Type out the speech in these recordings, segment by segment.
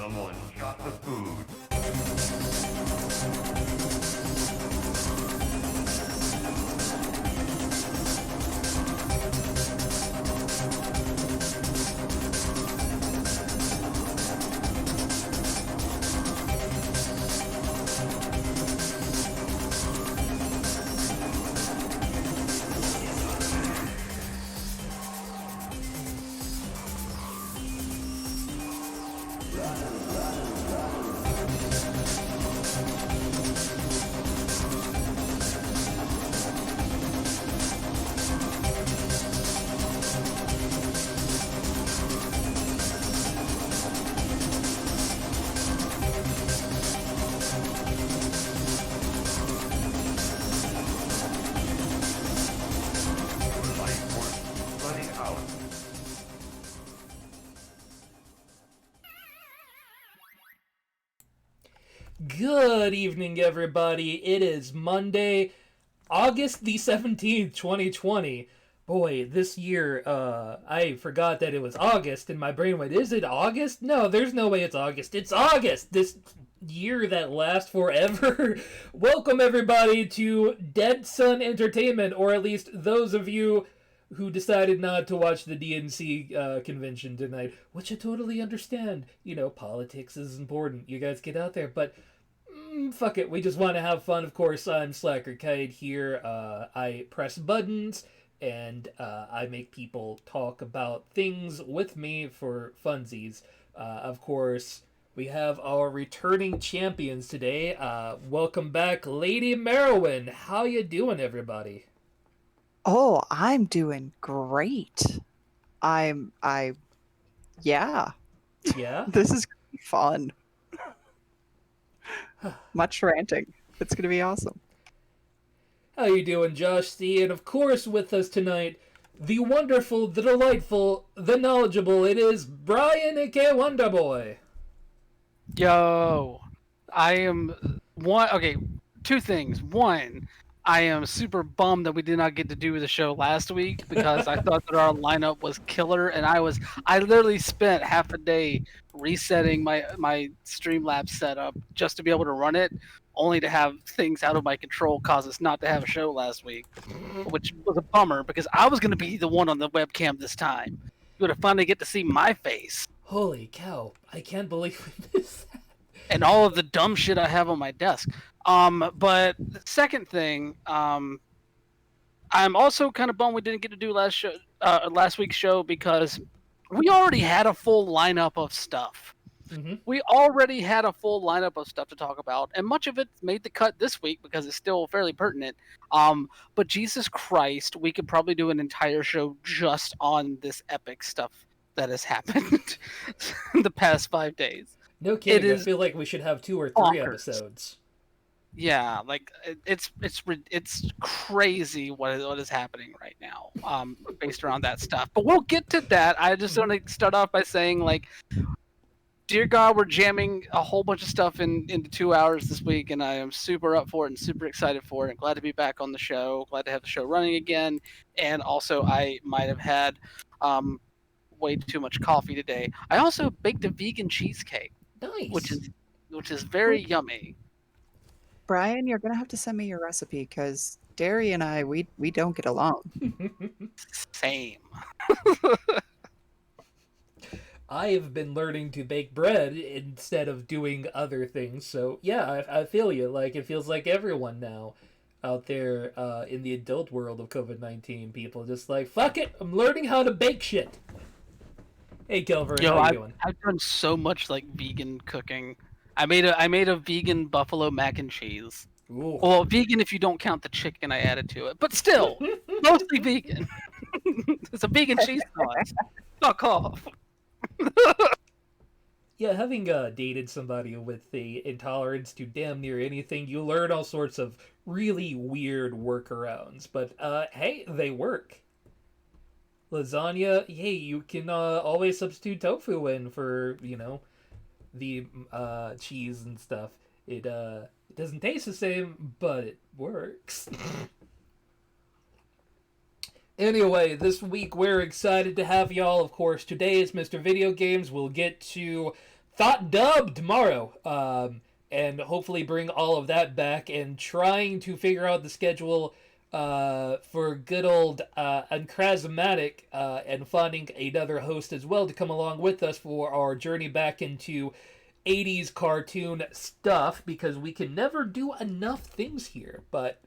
Someone shot the food. Good evening, everybody. It is Monday, August the 17th, 2020. Boy, this year, I forgot that it was August, and my brain went, is it August? No, there's no way it's August. It's August! This year that lasts forever. Welcome, everybody, to Dead Sun Entertainment, or at least those of you who decided not to watch the DNC convention tonight, which I totally understand. You know, politics is important. You guys get out there, but fuck it. We just want to have fun. Of course, I'm Slacker Kite here. I press buttons, and I make people talk about things with me for funsies. Of course, we have our returning champions today. Welcome back, Lady Merowyn. How you doing, everybody? Oh, I'm doing great. Yeah, Yeah? this is gonna be fun. Much ranting. It's gonna be awesome. How you doing, Josh C? And of course, with us tonight, the wonderful, the delightful, the knowledgeable, it is Brian, aka Wonderboy. Yo, I am one. Okay, two things. One, I am super bummed that we did not get to do the show last week because I thought that our lineup was killer, and I literally spent half a day resetting my Streamlabs setup just to be able to run it, only to have things out of my control cause us not to have a show last week, which was a bummer because I was going to be the one on the webcam this time. You would have finally get to see my face. Holy cow, I can't believe we missed that. And all of the dumb shit I have on my desk. But the second thing, I'm also kind of bummed we didn't get to do last week's show because we already had a full lineup of stuff. Mm-hmm. We already had a full lineup of stuff to talk about, and much of it made the cut this week because it's still fairly pertinent. But Jesus Christ, we could probably do an entire show just on this epic stuff that has happened in the past 5 days. No kidding, I feel like we should have 2 or 3 bonkers. episodes. Yeah, like it's crazy what is happening right now, based around that stuff. But we'll get to that. I just want to start off by saying, like, dear God, we're jamming a whole bunch of stuff into 2 hours this week, and I am super up for it and super excited for it. And glad to be back on the show. Glad to have the show running again. And also, I might have had way too much coffee today. I also baked a vegan cheesecake. Nice. Which is very yummy. Brian, you're gonna have to send me your recipe because Derry and I, we don't get along. Same. I have been learning to bake bread instead of doing other things, so yeah, I feel you. Like, it feels like everyone now out there in the adult world of COVID-19, people just like, fuck it, I'm learning how to bake shit. Hey, Kelvin, how you doing? I've done so much like vegan cooking. I made a vegan buffalo mac and cheese. Ooh. Well, vegan if you don't count the chicken I added to it, but still, mostly vegan. It's a vegan cheese sauce. Fuck off. Yeah, having dated somebody with the intolerance to damn near anything, you learn all sorts of really weird workarounds. But hey, they work. Lasagna, hey, you can always substitute tofu in for, you know, the cheese and stuff. It doesn't taste the same, but it works. Anyway, this week we're excited to have y'all, of course. Today is Mr. Video Games. We'll get to Thought Dub tomorrow. And hopefully bring all of that back and trying to figure out the schedule for good old Unchrasmatic and finding another host as well to come along with us for our journey back into 80s cartoon stuff because we can never do enough things here. But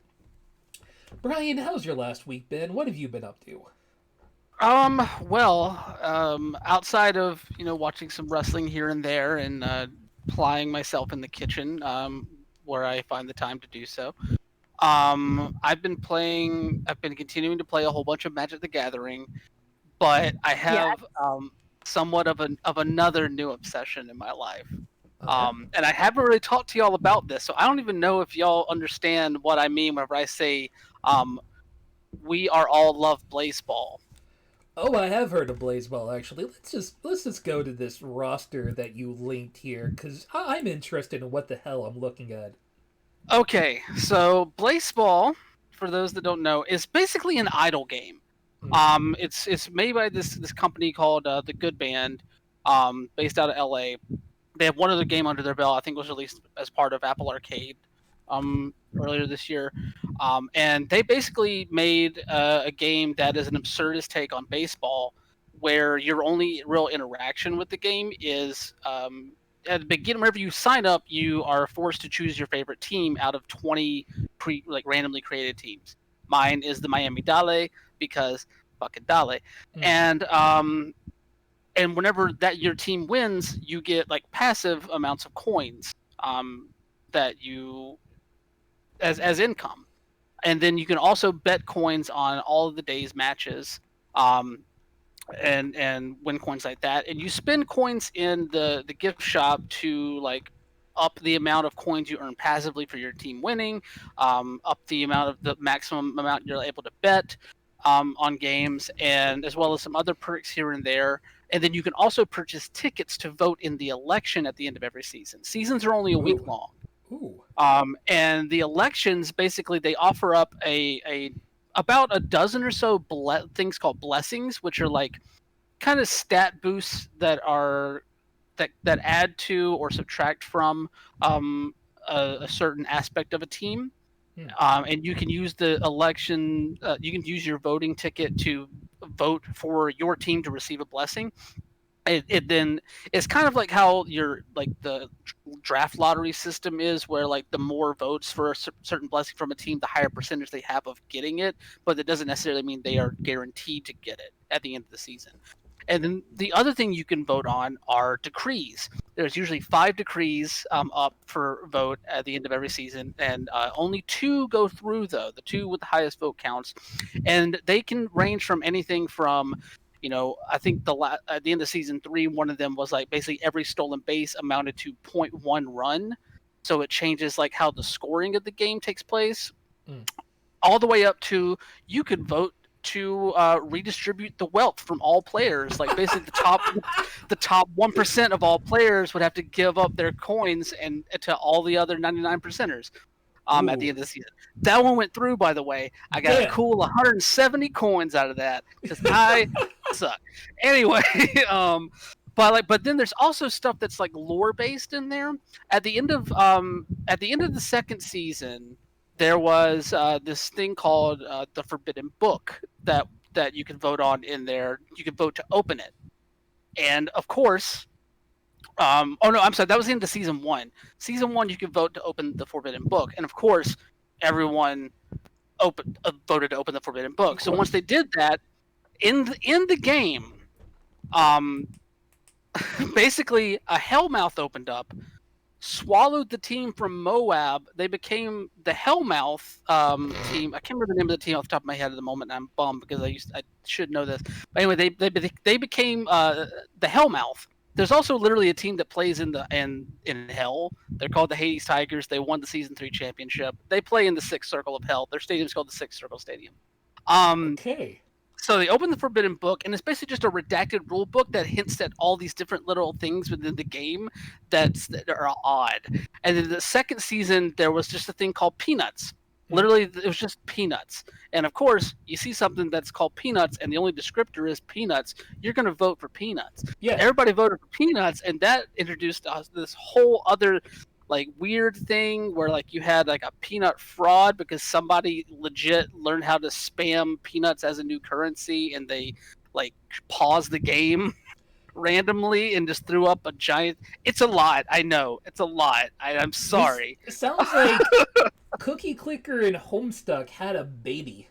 Brian, how's your last week been? What have you been up to? Outside of watching some wrestling here and there and plying myself in the kitchen, where I find the time to do so. I've been continuing to play a whole bunch of Magic the Gathering, but I have somewhat of another new obsession in my life. Okay. And I haven't really talked to y'all about this, so I don't even know if y'all understand what I mean whenever I say we are all love Blazeball. Oh, I have heard of Blazeball actually. Let's just go to this roster that you linked here because I'm interested in what the hell I'm looking at. Okay, so Blazeball, for those that don't know, is basically an idle game. It's made by this company called The Good Band, based out of LA. They have one other game under their belt. I think it was released as part of Apple Arcade earlier this year. And they basically made a game that is an absurdist take on baseball, where your only real interaction with the game is at the beginning, whenever you sign up, you are forced to choose your favorite team out of 20 randomly created teams. Mine is the Miami Dale because fucking Dale. And whenever that your team wins, you get like passive amounts of coins that you as income, and then you can also bet coins on all of the day's matches, and win coins like that. And you spend coins in the gift shop to like up the amount of coins you earn passively for your team winning, up the amount of the maximum amount you're able to bet on games, and as well as some other perks here and there. And then you can also purchase tickets to vote in the election at the end of every season. Seasons are only a week long. Ooh. And the elections, basically, they offer up about a dozen or so things called blessings, which are like kind of stat boosts that add to or subtract from a certain aspect of a team. And you can use the election. You can use your voting ticket to vote for your team to receive a blessing. It then it's kind of like how the draft lottery system is, where like the more votes for a certain blessing from a team, the higher percentage they have of getting it. But that doesn't necessarily mean they are guaranteed to get it at the end of the season. And then the other thing you can vote on are decrees. There's usually 5 decrees up for vote at the end of every season, and only 2 go through, though, the 2 with the highest vote counts. And they can range from anything from, I think at the end of season 3, one of them was like basically every stolen base amounted to 0.1 run. So it changes like how the scoring of the game takes place, all the way up to you could vote to redistribute the wealth from all players. Like basically the top 1% of all players would have to give up their coins and to all the other 99 percenters at the end of the season. That one went through, by the way. I got a cool 170 coins out of that because I suck. Anyway, but then there's also stuff that's like lore based in there. At the end of the second season, there was this thing called the Forbidden Book that you can vote on in there. You can vote to open it, and of course, oh no, I'm sorry, that was into season 1. Season 1, you could vote to open the Forbidden Book, and of course, everyone voted to open the Forbidden Book. So once they did that, in the game, basically a Hellmouth opened up, swallowed the team from Moab. They became the Hellmouth team. I can't remember the name of the team off the top of my head at the moment. And I'm bummed because I should know this. But anyway, they became the Hellmouth. There's also literally a team that plays in Hell. They're called the Hades Tigers. They won the season 3 championship. They play in the 6th Circle of Hell. Their stadium's called the 6th Circle Stadium. Okay. So they open the Forbidden Book, and it's basically just a redacted rule book that hints at all these different little things within the game that are odd. And then the second season, there was just a thing called Peanuts, Literally, it was just peanuts. And of course, you see something that's called peanuts, and the only descriptor is peanuts. You're going to vote for peanuts. Yeah. Everybody voted for peanuts, and that introduced us this whole other like weird thing where like you had like a peanut fraud because somebody legit learned how to spam peanuts as a new currency, and they like paused the game randomly and just threw up a giant. It's a lot. I know it's a lot. I'm sorry. It sounds like Cookie Clicker and Homestuck had a baby.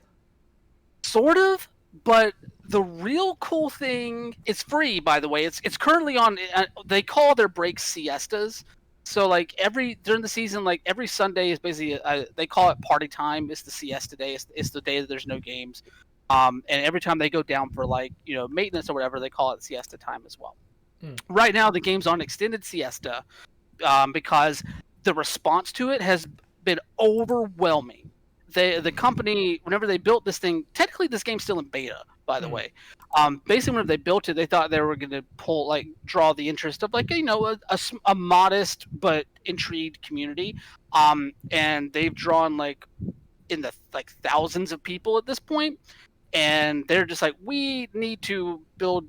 Sort of, but the real cool thing, it's free, by the way. It's currently on. They call their breaks siestas. So like during the season, like every Sunday is basically they call it party time. It's the siesta day. It's the day that there's no games. And every time they go down for like maintenance or whatever, they call it siesta time as well. Right now, the game's on extended siesta because the response to it has been overwhelming. The company, whenever they built this thing, technically this game's still in beta, by the way. Basically, whenever they built it, they thought they were going to draw the interest of like a modest but intrigued community, and they've drawn like in the like thousands of people at this point, and they're just like, we need to build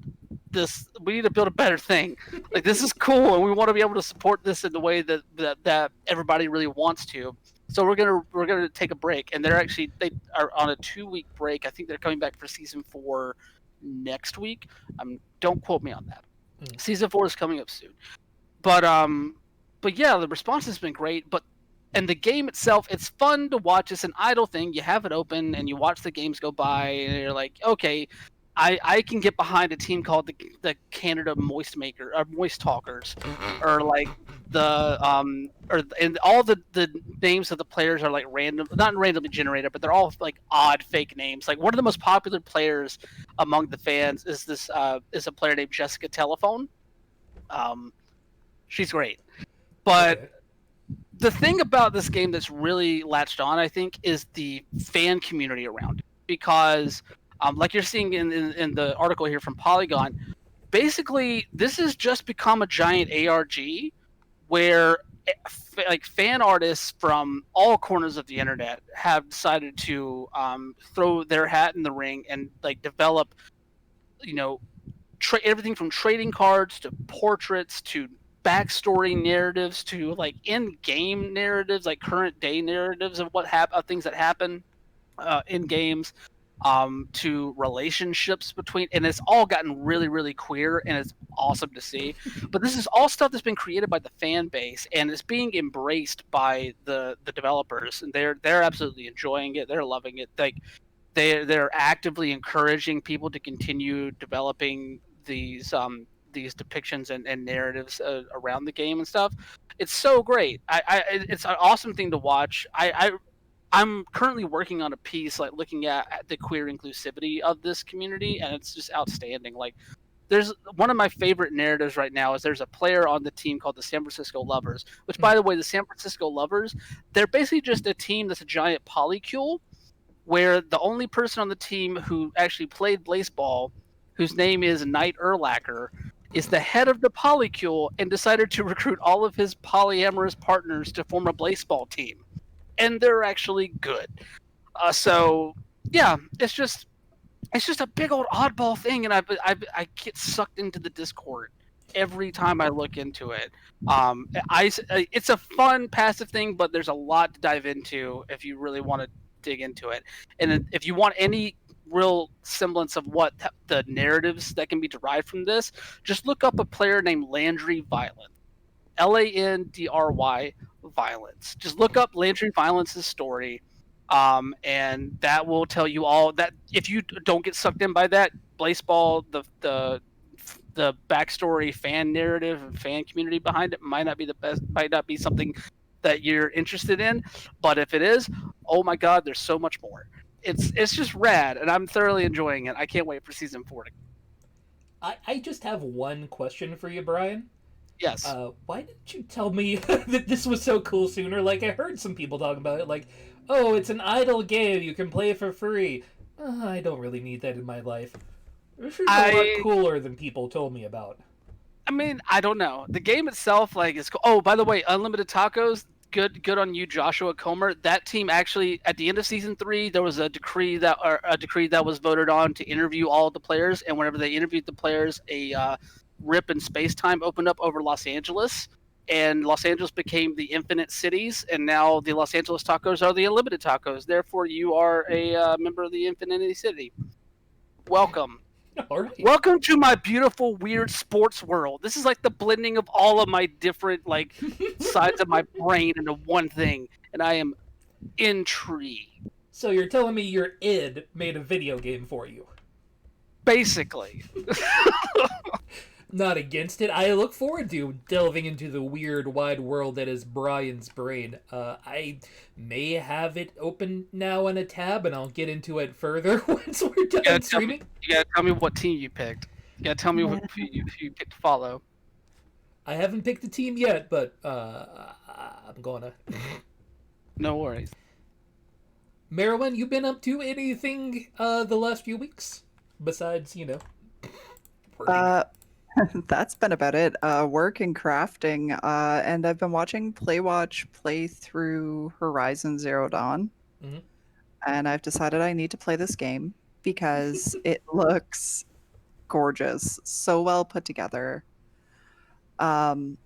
this. We need to build a better thing. Like this is cool, and we want to be able to support this in the way that everybody really wants to. So we're gonna take a break, and they are on a 2-week break. I think they're coming back for season 4 next week. Don't quote me on that. Season 4 is coming up soon. But yeah, the response has been great. And the game itself, it's fun to watch. It's an idle thing. You have it open and you watch the games go by, and you're like, okay, I can get behind a team called the Canada Moist Talkers, or like and all the names of the players are like not randomly generated, but they're all like odd fake names. Like one of the most popular players among the fans is a player named Jessica Telephone. She's great, but. Okay. The thing about this game that's really latched on, I think, is the fan community around it. Because, like you're seeing in the article here from Polygon, basically this has just become a giant ARG where like fan artists from all corners of the internet have decided to throw their hat in the ring and like develop, everything from trading cards to portraits to backstory narratives to like in-game narratives, like current day narratives of of things that happen in games, to relationships between, and it's all gotten really, really queer, and it's awesome to see. But this is all stuff that's been created by the fan base, and it's being embraced by the developers, and they're absolutely enjoying it. They're loving it. Like they're actively encouraging people to continue developing these depictions and narratives around the game and stuff. It's so great. It's an awesome thing to watch. I'm currently working on a piece like looking at the queer inclusivity of this community, and it's just outstanding. Like there's one of my favorite narratives right now is there's a player on the team called the San Francisco Lovers, which by the way, the San Francisco Lovers, they're basically just a team that's a giant polycule where the only person on the team who actually played Blazeball, whose name is Knight Erlacher, is the head of the polycule and decided to recruit all of his polyamorous partners to form a Blazeball team. And they're actually good. So, yeah, it's just a big old oddball thing, and I get sucked into the Discord every time I look into it. It's a fun, passive thing, but there's a lot to dive into if you really want to dig into it. And if you want any real semblance of what the narratives that can be derived from this, just look up a player named Landry Violence, Landry Violence. Just look up Landry Violence's story, and that will tell you all that. If you don't get sucked in by that, Blazeball, the backstory, fan narrative, and fan community behind it might not be the best, might not be something that you're interested in. But if it is, oh my God, there's so much more. It's just rad, and I'm thoroughly enjoying it. I can't wait for season 4. I just have one question for you, Brian. Yes. Why didn't you tell me that this was so cool sooner? Like, I heard some people talk about it, like, oh, it's an idle game, you can play for free. I don't really need that in my life. This is a lot cooler than people told me about. I mean, I don't know. The game itself, like, is cool. Oh, by the way, Unlimited Tacos, good on you, Joshua Comer. That team actually, at the end of season 3, there was a decree that was voted on to interview all of the players, and whenever they interviewed the players, a rip in space time opened up over Los Angeles, and Los Angeles became the Infinite Cities, and now the Los Angeles Tacos are the Unlimited Tacos. Therefore, you are a member of the Infinity City. Welcome. All right. Welcome to my beautiful, weird sports world. This is like the blending of all of my different like sides of my brain into one thing, and I am intrigued. So you're telling me your id made a video game for you? Basically. Not against it. I look forward to delving into the weird, wide world that is Brian's brain. I may have it open now in a tab, and I'll get into it further once we're done streaming. You gotta tell me what team you picked. You gotta tell me who you picked to follow. I haven't picked a team yet, but I'm gonna. No worries. Marilyn, you been up to anything the last few weeks? Besides, working? That's been about it. Work and crafting. And I've been watching Playwatch play through Horizon Zero Dawn. Mhm. And I've decided I need to play this game because it looks gorgeous. So well put together. I'm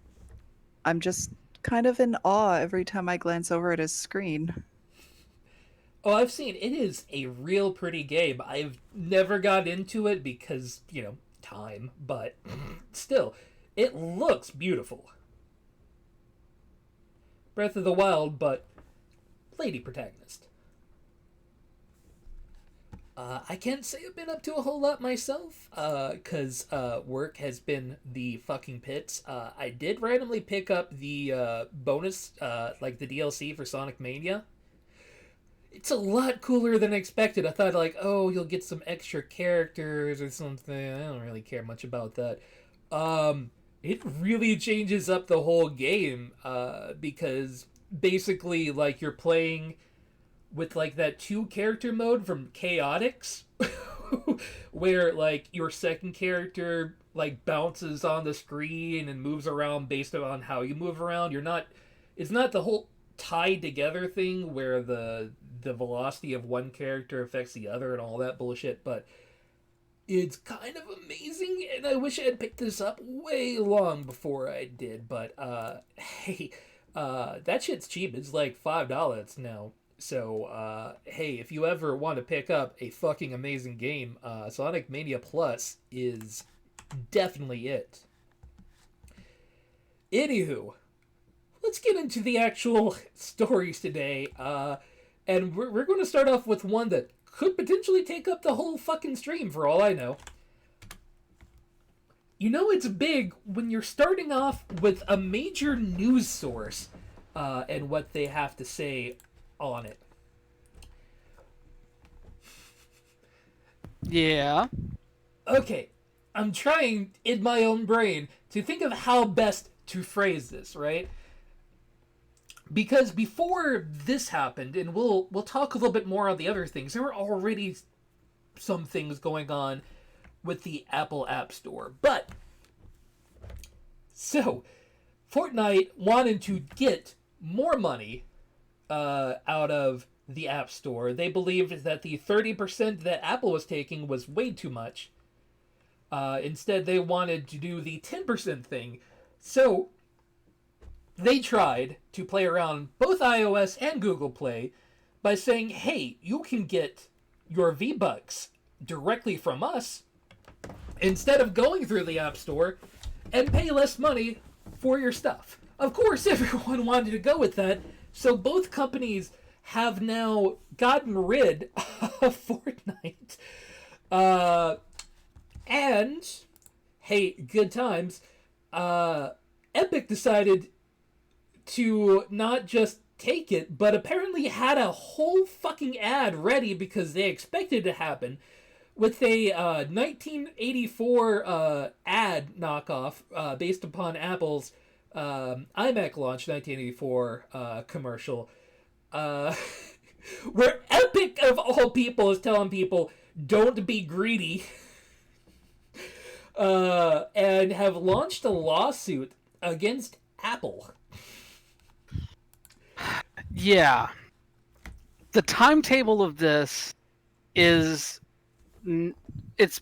just kind of in awe every time I glance over at his screen. Oh, I've seen it is a real pretty game. I've never got into it because, time, but still, it looks beautiful. Breath of the Wild, but lady protagonist. I can't say I've been up to a whole lot myself, because work has been the fucking pits. I did randomly pick up the bonus, like the DLC for Sonic Mania. It's a lot cooler than expected. I thought, you'll get some extra characters or something. I don't really care much about that. It really changes up the whole game, because basically, you're playing with, that 2-character mode from Chaotix, where, your second character, bounces on the screen and moves around based on how you move around. It's not the whole tied together thing where the velocity of one character affects the other and all that bullshit, but it's kind of amazing, and I wish I had picked this up way long before I did, but hey, that shit's cheap. It's like $5 now. So hey, if you ever want to pick up a fucking amazing game, Sonic Mania Plus is definitely it. Anywho, let's get into the actual stories today. And we're going to start off with one that could potentially take up the whole fucking stream for all I know. It's big when you're starting off with a major news source and what they have to say on it. Yeah. Okay, I'm trying in my own brain to think of how best to phrase this, right? Because before this happened, and we'll talk a little bit more on the other things, there were already some things going on with the Apple App Store. But, so, Fortnite wanted to get more money out of the App Store. They believed that the 30% that Apple was taking was way too much. Instead, they wanted to do the 10% thing. So, they tried to play around both iOS and Google Play by saying, hey, you can get your V-Bucks directly from us instead of going through the App Store and pay less money for your stuff. Of course, everyone wanted to go with that, so both companies have now gotten rid of Fortnite. And, hey, good times, Epic decided to not just take it, but apparently had a whole fucking ad ready because they expected it to happen with a 1984 ad knockoff based upon Apple's iMac launch 1984 commercial, where Epic of all people is telling people don't be greedy, and have launched a lawsuit against Apple. Yeah. The timetable of this is it's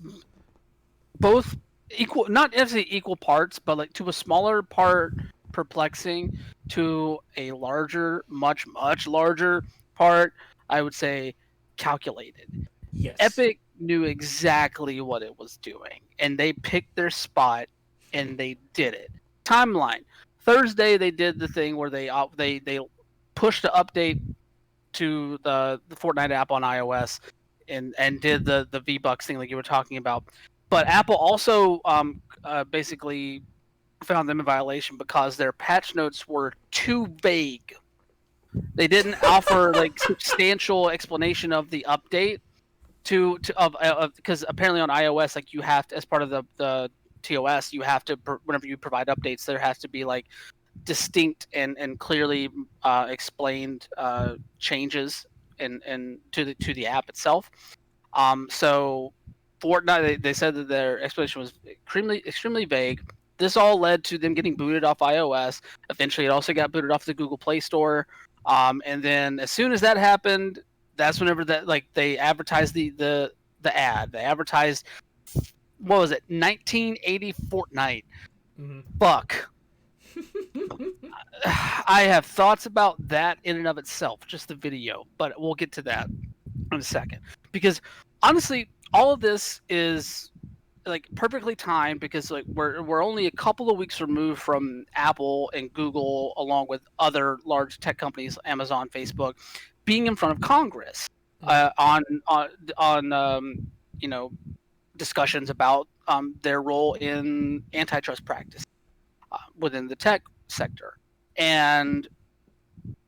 both equal, not necessarily equal parts, but like to a smaller part perplexing, to a larger, much larger part, I would say calculated. Yes. Epic knew exactly what it was doing, and they picked their spot, and they did it. Timeline: Thursday they did the thing where they pushed the update to the Fortnite app on iOS, and did the V-Bucks thing like you were talking about. But Apple also basically found them in violation because their patch notes were too vague. They didn't offer like substantial explanation of the update to of because apparently on iOS, like, you have to, as part of the TOS, you have to, whenever you provide updates, there has to be like distinct and clearly explained changes and to the app itself. So Fortnite, they said that their explanation was extremely vague. This all led to them getting booted off iOS. Eventually, it also got booted off the Google Play Store. And then as soon as that happened, that's whenever that, like, they advertised the ad. They advertised, what was it, 1980 Fortnite. Mhm. Fuck. I have thoughts about that in and of itself, just the video, but we'll get to that in a second. Because honestly, all of this is like perfectly timed, because like we're only a couple of weeks removed from Apple and Google, along with other large tech companies, Amazon, Facebook, being in front of Congress on you know, discussions about their role in antitrust practice within the tech sector. And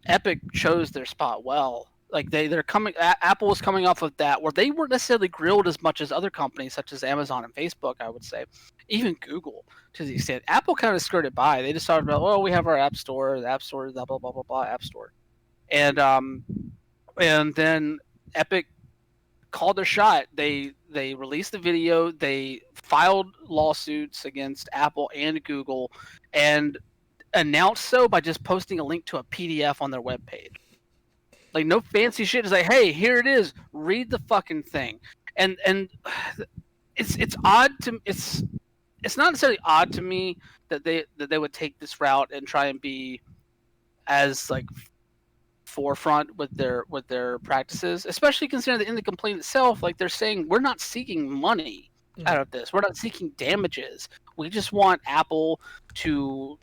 Epic chose their spot well. Like they're coming. Apple was coming off of that, where they weren't necessarily grilled as much as other companies such as Amazon and Facebook. I would say, even Google to the extent. Apple kind of skirted by. They just talked about, oh, we have our App Store. The App Store is blah blah blah blah blah App Store, and then Epic called their shot. They released the video. They filed lawsuits against Apple and Google, and announced so by just posting a link to a PDF on their webpage. Like, no fancy shit. It's like, hey, here it is. Read the fucking thing. And it's odd to it's not necessarily odd to me that they would take this route and try and be as like forefront with their practices, especially considering that in the complaint itself, like, they're saying we're not seeking money out of this. We're not seeking damages. We just want Apple to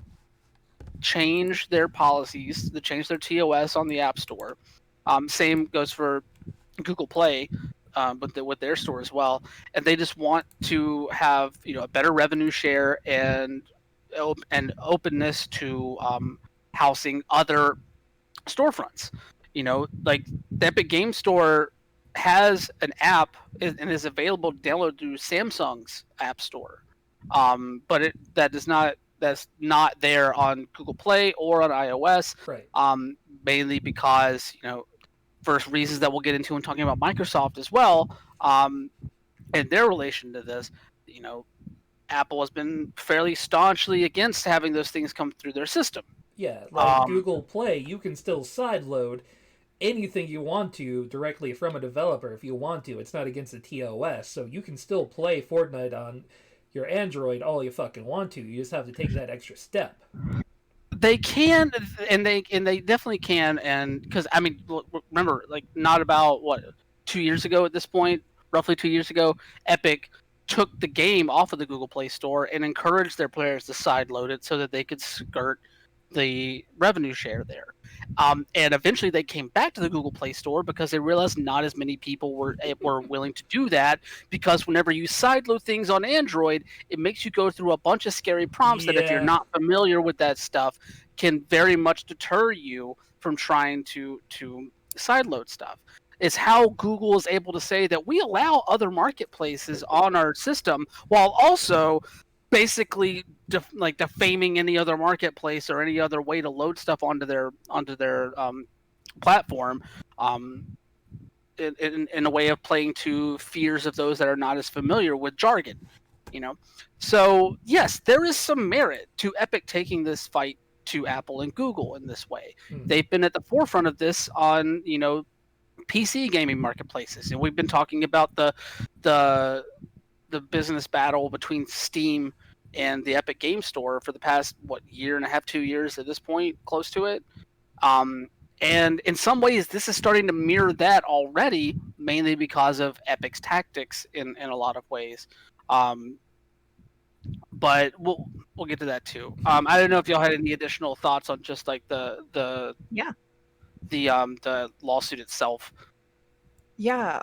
change their policies, to change their TOS on the App Store. Same goes for Google Play, with their store as well. And they just want to have, you know, a better revenue share and openness to housing other storefronts. You know, like the Epic Game Store has an app and is available to download through Samsung's App Store, but that's not there on Google Play or on iOS. Right. Mainly because, you know, for reasons that we'll get into when talking about Microsoft as well, and their relation to this. You know, Apple has been fairly staunchly against having those things come through their system. Yeah, like Google Play, you can still sideload anything you want to directly from a developer if you want to. It's not against the TOS, so you can still play Fortnite on your Android all you fucking want to. You just have to take that extra step. They can, and they definitely can, and because, I mean, remember, like, not about what, 2 years ago at this point, roughly 2 years ago, Epic took the game off of the Google Play Store and encouraged their players to sideload it so that they could skirt the revenue share there. And eventually they came back to the Google Play Store because they realized not as many people were willing to do that, because whenever you sideload things on Android, it makes you go through a bunch of scary prompts that, if you're not familiar with that stuff, can very much deter you from trying to sideload stuff. It's how Google is able to say that we allow other marketplaces on our system while also basically defaming any other marketplace or any other way to load stuff onto their platform, in a way of playing to fears of those that are not as familiar with jargon, you know. So yes, there is some merit to Epic taking this fight to Apple and Google in this way. Mhm. They've been at the forefront of this on, PC gaming marketplaces, and we've been talking about the business battle between Steam and the Epic Game Store for the past year and a half, 2 years at this point, close to it. And in some ways, this is starting to mirror that already, mainly because of Epic's tactics in a lot of ways. But we'll get to that too. I don't know if y'all had any additional thoughts on just like the Yeah. the lawsuit itself. Yeah.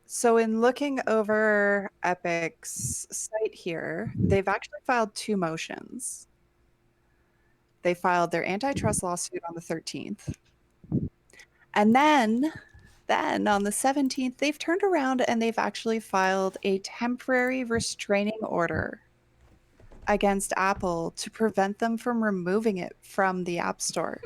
So in looking over Epic's site here, they've actually filed 2 motions. They filed their antitrust lawsuit on the 13th. And then on the 17th, they've turned around and they've actually filed a temporary restraining order against Apple to prevent them from removing it from the App Store.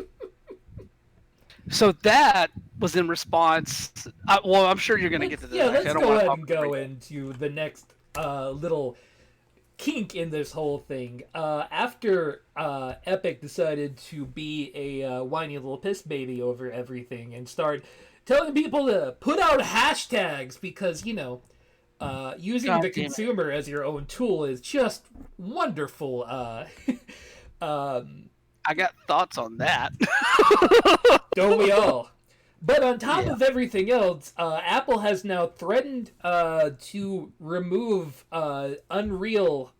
So that was in response. Well, I'm sure you're going to get to this. Yeah, let's I don't go wanna ahead talk and go everything. into the next little kink in this whole thing. After Epic decided to be a whiny little piss baby over everything and start telling people to put out hashtags because, using God the damn it. consumer as your own tool is just wonderful. I got thoughts on that. Don't we all? But on top of everything else, Apple has now threatened to remove Unreal,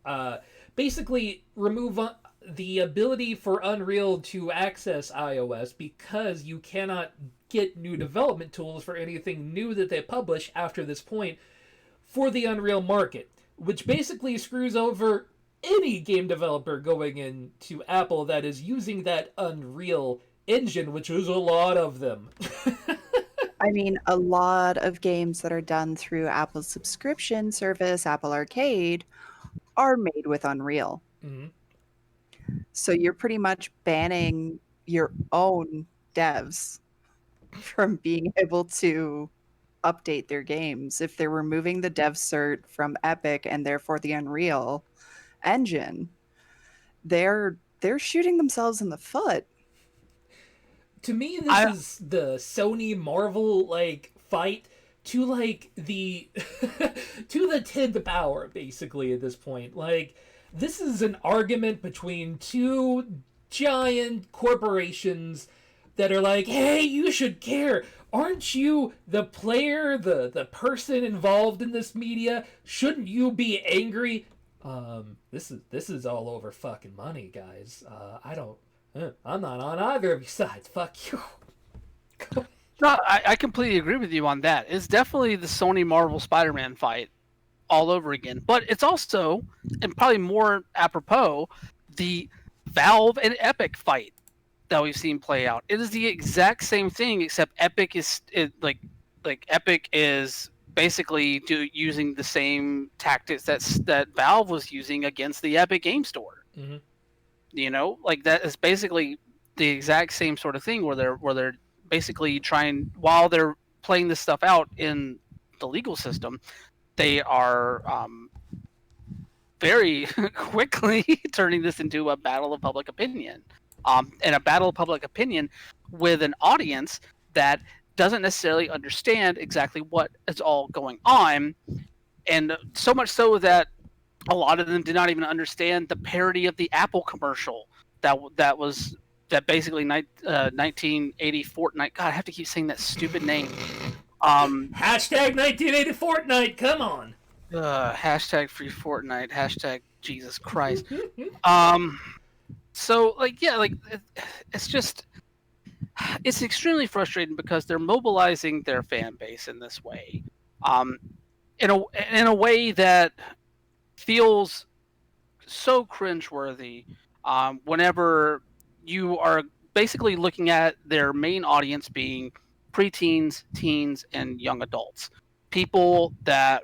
basically remove the ability for Unreal to access iOS because you cannot get new development tools for anything new that they publish after this point for the Unreal market, which basically screws over any game developer going into Apple that is using that Unreal engine, which is a lot of them. I mean, a lot of games that are done through Apple's subscription service, Apple Arcade, are made with Unreal. Mhm. So you're pretty much banning your own devs from being able to update their games. If they're removing the dev cert from Epic and therefore the Unreal engine, they're shooting themselves in the foot. To me, this is the Sony Marvel fight to the to the 10th power, basically, at this point. This is an argument between two giant corporations that are like, hey, you should care. Aren't you the player, the person involved in this media? Shouldn't you be angry? This is all over fucking money, guys. I'm not on either of your sides. Fuck you. No, I completely agree with you on that. It's definitely the Sony Marvel Spider-Man fight all over again. But it's also, and probably more apropos, the Valve and Epic fight that we've seen play out. It is the exact same thing, except Epic is Epic is basically using the same tactics that Valve was using against the Epic Game Store. Mm-hmm. That is basically the exact same sort of thing where they're basically trying, while they're playing this stuff out in the legal system, they are very quickly turning this into a battle of public opinion, and a battle of public opinion with an audience that doesn't necessarily understand exactly what is all going on, and so much so that a lot of them did not even understand the parody of the Apple commercial that basically 1980 Fortnite. God, I have to keep saying that stupid name. Hashtag 1980 Fortnite. Come on. Hashtag free Fortnite. Hashtag Jesus Christ. So it's just, it's extremely frustrating because they're mobilizing their fan base in this way, in a way that feels so cringeworthy. Whenever you are basically looking at their main audience being preteens, teens, and young adults, people that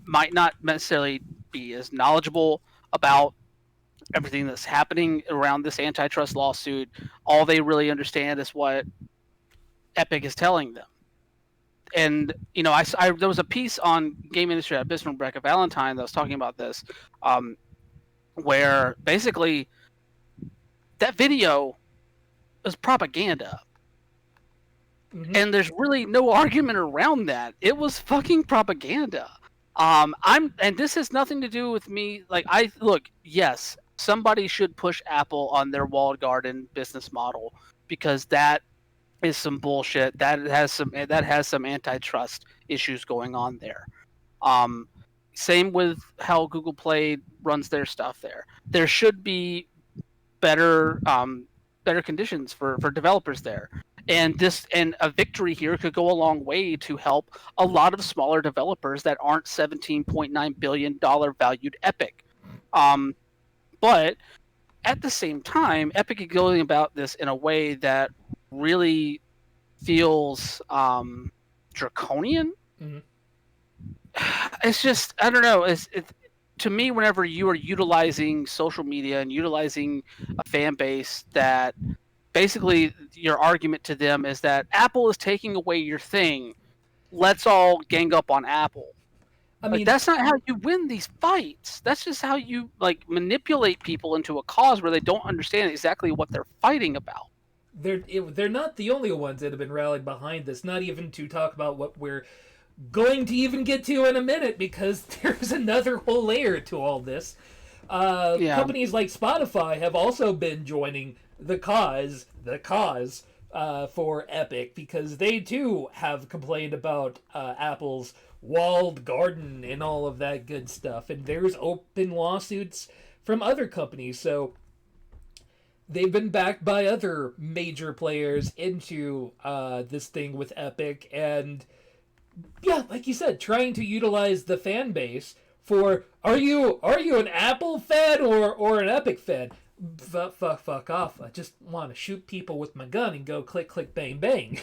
might not necessarily be as knowledgeable about everything that's happening around this antitrust lawsuit. All they really understand is what Epic is telling them. And there was a piece on Game Industry Abyss from Rebecca Valentine that was talking about this, where basically that video was propaganda. Mhm. And there's really no argument around that. It was fucking propaganda. And this has nothing to do with me. Like, yes, somebody should push Apple on their walled garden business model, because that is some bullshit. That has some antitrust issues going on there. Same with how Google Play runs their stuff there. There should be better better conditions for developers there. And a victory here could go a long way to help a lot of smaller developers that aren't $17.9 billion valued Epic. But at the same time, Epic is going about this in a way that really feels draconian. Mhm. It's just, I don't know. To me, whenever you are utilizing social media and utilizing a fan base that basically your argument to them is that Apple is taking away your thing, let's all gang up on Apple. I Like, mean, that's not how you win these fights. That's just how you manipulate people into a cause where they don't understand exactly what they're fighting about. they're not the only ones that have been rallied behind this. Not even to talk about what we're going to even get to in a minute, because there's another whole layer to all this. Yeah. Companies like Spotify have also been joining the cause for Epic, because they too have complained about Apple's walled garden and all of that good stuff. And there's open lawsuits from other companies, so they've been backed by other major players into this thing with Epic. And yeah, like you said, trying to utilize the fan base for, are you an Apple fan or an Epic fan? Fuck off. I just want to shoot people with my gun and go click click bang bang.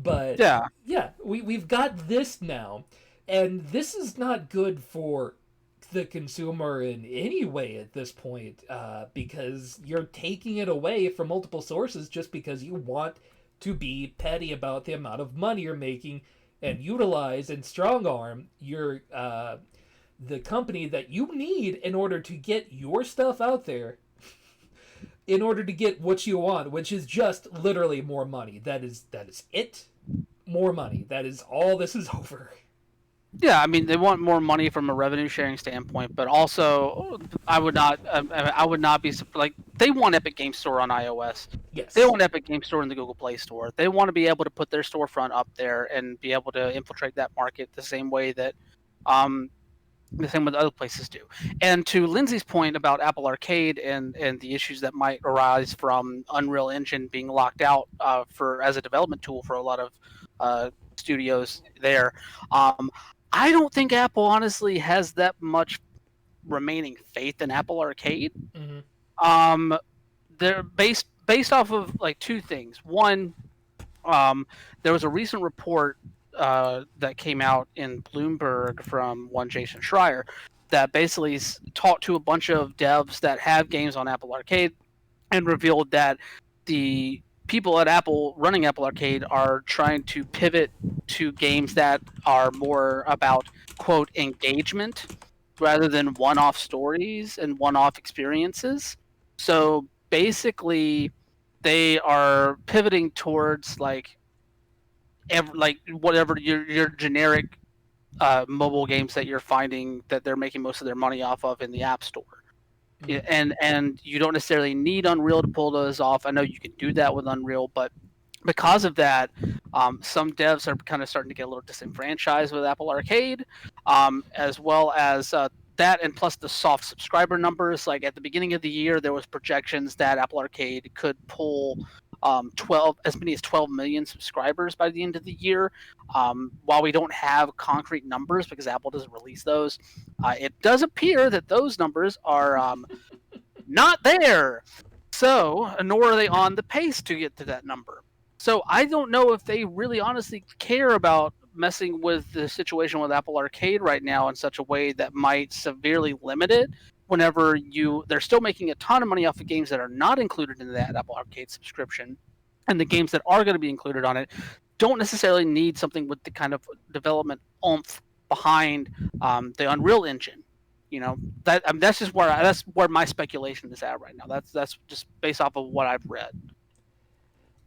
But yeah, we've got this now, and this is not good for the consumer in any way at this point, because you're taking it away from multiple sources just because you want to be petty about the amount of money you're making, and utilize and strong arm your the company that you need in order to get your stuff out there, in order to get what you want, which is just literally more money. That is it. More money. That is all this is over. Yeah, I mean, they want more money from a revenue sharing standpoint, but also I would not be like, they want Epic Game Store on iOS. Yes. They want Epic Game Store in the Google Play Store. They want to be able to put their storefront up there and be able to infiltrate that market the same way that other places do. And to Lindsay's point about Apple Arcade and the issues that might arise from Unreal Engine being locked out as a development tool for a lot of studios there. I don't think Apple honestly has that much remaining faith in Apple Arcade. Mm-hmm. They're based off of like two things. One, there was a recent report that came out in Bloomberg from one Jason Schreier that basically talked to a bunch of devs that have games on Apple Arcade and revealed that the people at Apple running Apple Arcade are trying to pivot to games that are more about, quote, engagement rather than one-off stories and one-off experiences. So basically, they are pivoting towards whatever your generic mobile games that you're finding that they're making most of their money off of in the App Store. And you don't necessarily need Unreal to pull those off. I know you can do that with Unreal, but because of that, some devs are kind of starting to get a little disenfranchised with Apple Arcade, as well as that, and plus the soft subscriber numbers. Like at the beginning of the year, there was projections that Apple Arcade could pull as many as 12 million subscribers by the end of the year. While we don't have concrete numbers because Apple doesn't release those, it does appear that those numbers are not there. So, nor are they on the pace to get to that number. So I don't know if they really honestly care about messing with the situation with Apple Arcade right now in such a way that might severely limit it. Whenever they're still making a ton of money off of games that are not included in that Apple Arcade subscription, and the games that are going to be included on it don't necessarily need something with the kind of development oomph behind the Unreal Engine. That's just that's where my speculation is at right now. That's just based off of what I've read.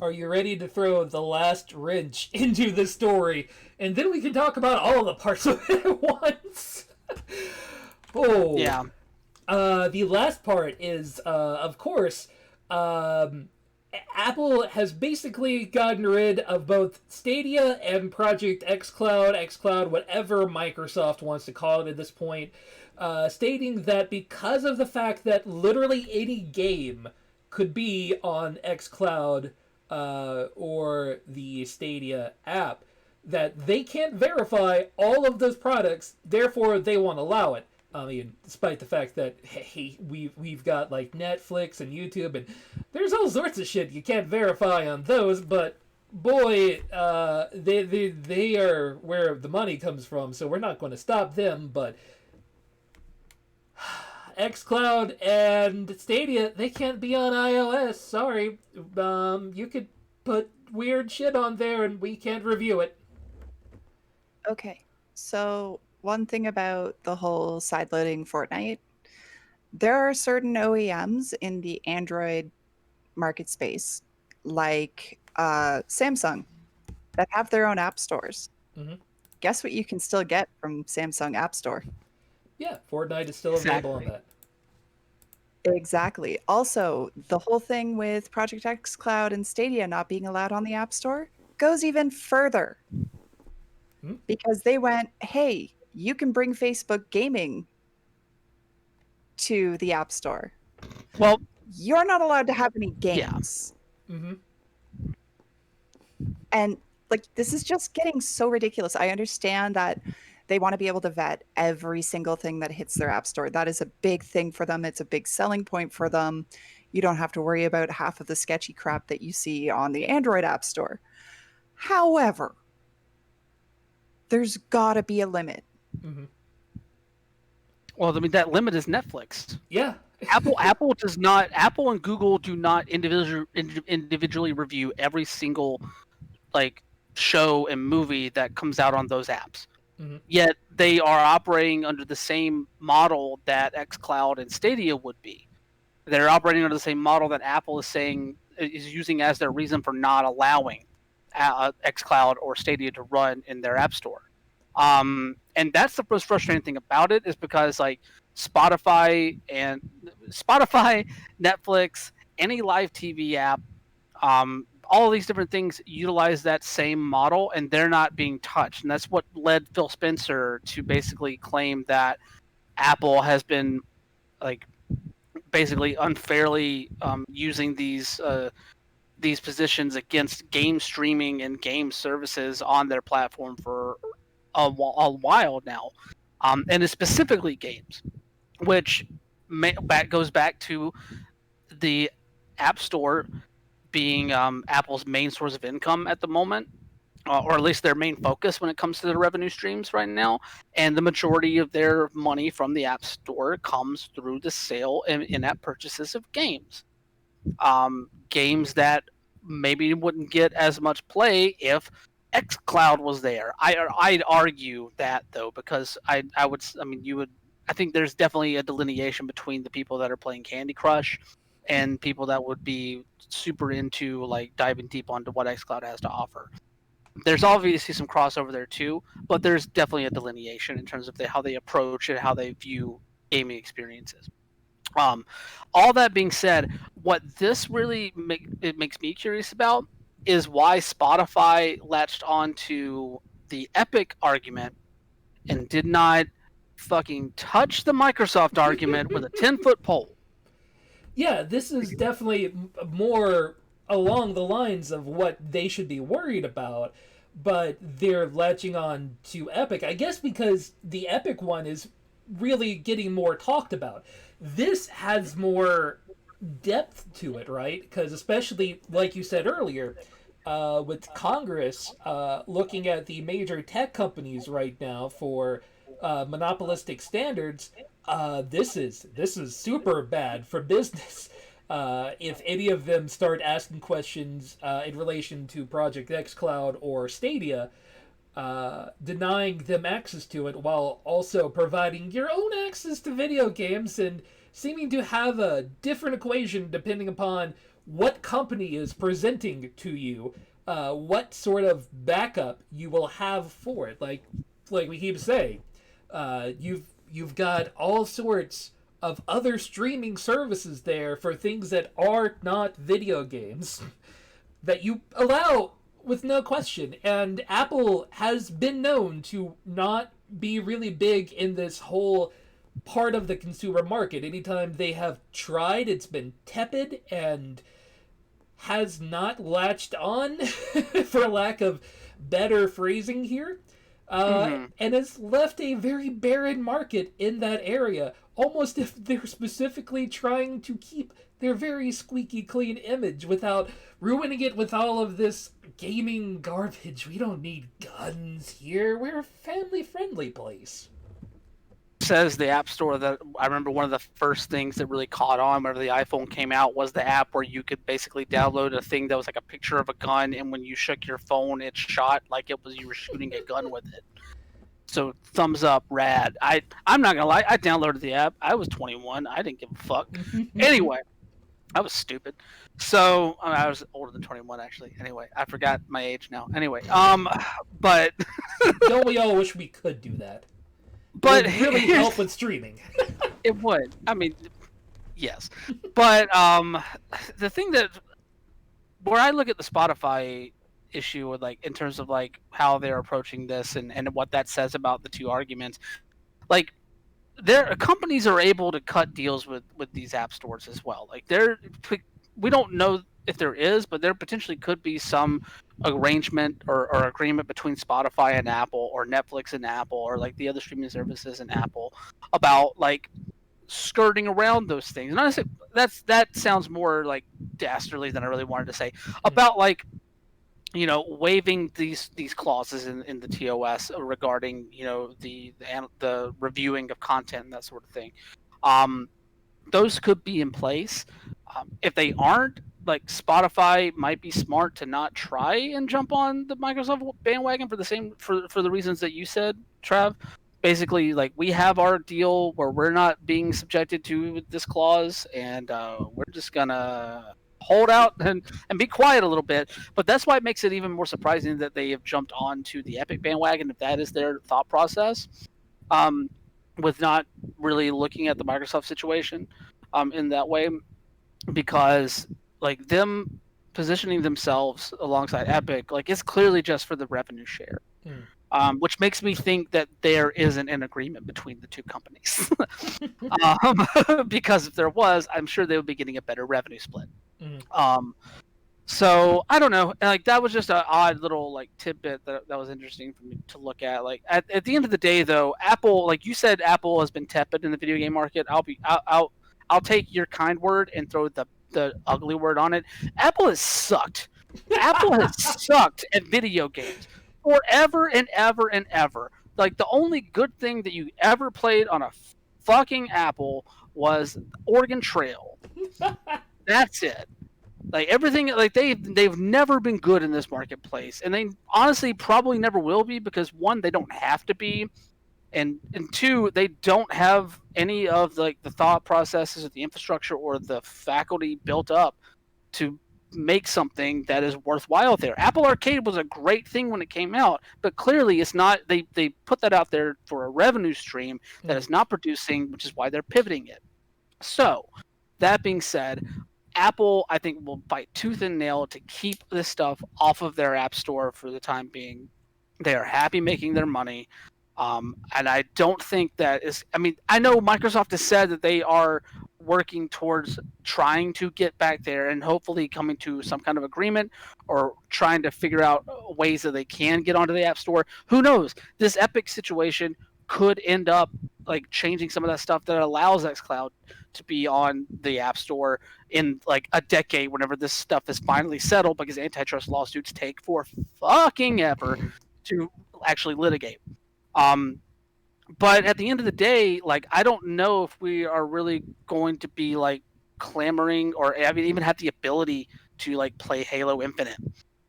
Are you ready to throw the last wrench into the story? And then we can talk about all the parts of it at once. Oh. Yeah. The last part is, of course, Apple has basically gotten rid of both Stadia and Project xCloud, whatever Microsoft wants to call it at this point, stating that because of the fact that literally any game could be on xCloud or the Stadia app, that they can't verify all of those products, therefore they won't allow it. I mean, despite the fact that, hey, we've got like Netflix and YouTube, and there's all sorts of shit you can't verify on those, but boy, they are where the money comes from, so we're not going to stop them. But xCloud and Stadia, they can't be on iOS. Sorry, you could put weird shit on there, and we can't review it. Okay, so one thing about the whole sideloading Fortnite, there are certain OEMs in the Android market space, like Samsung, that have their own app stores. Mm-hmm. Guess what you can still get from Samsung App Store? Yeah, Fortnite is still available on that. Exactly. Also, the whole thing with Project X Cloud and Stadia not being allowed on the App Store goes even further. Because they went, hey, you can bring Facebook gaming to the App Store. Well, you're not allowed to have any games. Yeah. Mm-hmm. And like, this is just getting so ridiculous. I understand that they want to be able to vet every single thing that hits their App Store. That is a big thing for them. It's a big selling point for them. You don't have to worry about half of the sketchy crap that you see on the Android App Store. However, there's gotta be a limit. Mm-hmm. Well, I mean, that limit is Netflix. Yeah. Apple does not. Apple and Google do not individually review every single like show and movie that comes out on those apps. Mm-hmm. Yet they are operating under the same model that xCloud and Stadia would be. They're operating under the same model that Apple is using as their reason for not allowing xCloud or Stadia to run in their app store. And that's the most frustrating thing about it, is because like Spotify, Netflix, any live TV app, all of these different things utilize that same model, and they're not being touched. And that's what led Phil Spencer to basically claim that Apple has been like basically unfairly using these positions against game streaming and game services on their platform for a while now, and it's specifically games, which goes back to the App Store being Apple's main source of income at the moment, or at least their main focus when it comes to their revenue streams right now. And the majority of their money from the App Store comes through the sale and in-app purchases of games. Games that maybe wouldn't get as much play if xCloud was there. I'd argue that though, because I think there's definitely a delineation between the people that are playing Candy Crush and people that would be super into like diving deep onto what xCloud has to offer. There's obviously some crossover there too, but there's definitely a delineation in terms of how they approach it, how they view gaming experiences. All that being said, what this really makes me curious about is why Spotify latched onto the Epic argument and did not fucking touch the Microsoft argument with a 10-foot pole. Yeah, this is definitely more along the lines of what they should be worried about, but they're latching on to Epic, I guess because the Epic one is really getting more talked about. This has more depth to it, right? Because especially, like you said earlier, with Congress looking at the major tech companies right now for monopolistic standards, this is super bad for business. If any of them start asking questions in relation to Project xCloud or Stadia, denying them access to it while also providing your own access to video games and seeming to have a different equation depending upon what company is presenting to you, what sort of backup you will have for it. Like we keep saying, you've got all sorts of other streaming services there for things that are not video games that you allow with no question. And Apple has been known to not be really big in this whole part of the consumer market. Anytime they have tried, it's been tepid and has not latched on, for lack of better phrasing here, and has left a very barren market in that area, almost if they're specifically trying to keep their very squeaky clean image without ruining it with all of this gaming garbage. We don't need guns here. We're a family-friendly place. Says the App Store that I remember one of the first things that really caught on whenever the iPhone came out was the app where you could basically download a thing that was like a picture of a gun, and when you shook your phone, it shot like it was you were shooting a gun with it. So thumbs up, rad. I'm not gonna lie, I downloaded the app. I was 21. I didn't give a fuck. Anyway, I was stupid. So I was older than 21 actually. Anyway, I forgot my age now. Anyway, but don't we all wish we could do that? But it would really help with streaming. It would. I mean, yes. But the thing that where I look at the Spotify issue with like in terms of like how they're approaching this and what that says about the two arguments, like their companies are able to cut deals with these app stores as well. Like we don't know if there is, but there potentially could be some arrangement or agreement between Spotify and Apple or Netflix and Apple or like the other streaming services and Apple about like skirting around those things. And honestly, that sounds more like dastardly than I really wanted to say about like, you know, waiving these clauses in the TOS regarding, you know, the reviewing of content and that sort of thing. Those could be in place. If they aren't, like Spotify might be smart to not try and jump on the Microsoft bandwagon for the reasons that you said, Trav. Basically, like we have our deal where we're not being subjected to this clause, and we're just gonna hold out and be quiet a little bit. But that's why it makes it even more surprising that they have jumped onto the Epic bandwagon, if that is their thought process, with not really looking at the Microsoft situation in that way, because like them positioning themselves alongside Epic, like it's clearly just for the revenue share, which makes me think that there isn't an agreement between the two companies. Because if there was, I'm sure they would be getting a better revenue split. So I don't know. Like that was just an odd little like tidbit that was interesting for me to look at. Like at the end of the day, though, Apple, like you said, Apple has been tepid in the video game market. I'll take your kind word and throw the ugly word on it. Apple has sucked. Apple has sucked at video games forever and ever and ever. Like the only good thing that you ever played on a fucking Apple was Oregon Trail. That's it. Like everything, like they've never been good in this marketplace, and they honestly probably never will be because one, they don't have to be, and two, they don't have any of like the thought processes or the infrastructure or the faculty built up to make something that is worthwhile there. Apple Arcade was a great thing when it came out, but clearly it's not. They put that out there for a revenue stream that is not producing, which is why they're pivoting it. So that being said, Apple, I think, will fight tooth and nail to keep this stuff off of their app store for the time being. They are happy making their money. And I don't think that is. I mean, I know Microsoft has said that they are working towards trying to get back there and hopefully coming to some kind of agreement or trying to figure out ways that they can get onto the App Store. Who knows? This Epic situation could end up like changing some of that stuff that allows xCloud to be on the App Store in like a decade whenever this stuff is finally settled, because antitrust lawsuits take for fucking ever to actually litigate. But at the end of the day, like I don't know if we are really going to be like clamoring or I mean even have the ability to like play Halo Infinite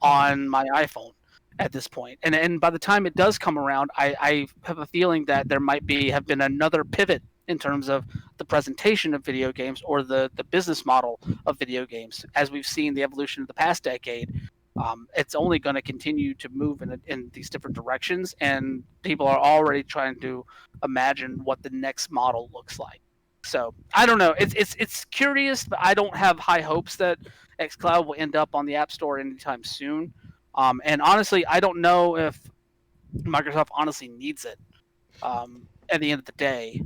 on my iPhone. at this point. And by the time it does come around, I have a feeling that there might have been another pivot in terms of the presentation of video games or the business model of video games. As we've seen the evolution of the past decade, it's only going to continue to move in these different directions, and people are already trying to imagine what the next model looks like. So I don't know. It's curious, but I don't have high hopes that xCloud will end up on the App Store anytime soon. And honestly, I don't know if Microsoft honestly needs it at the end of the day.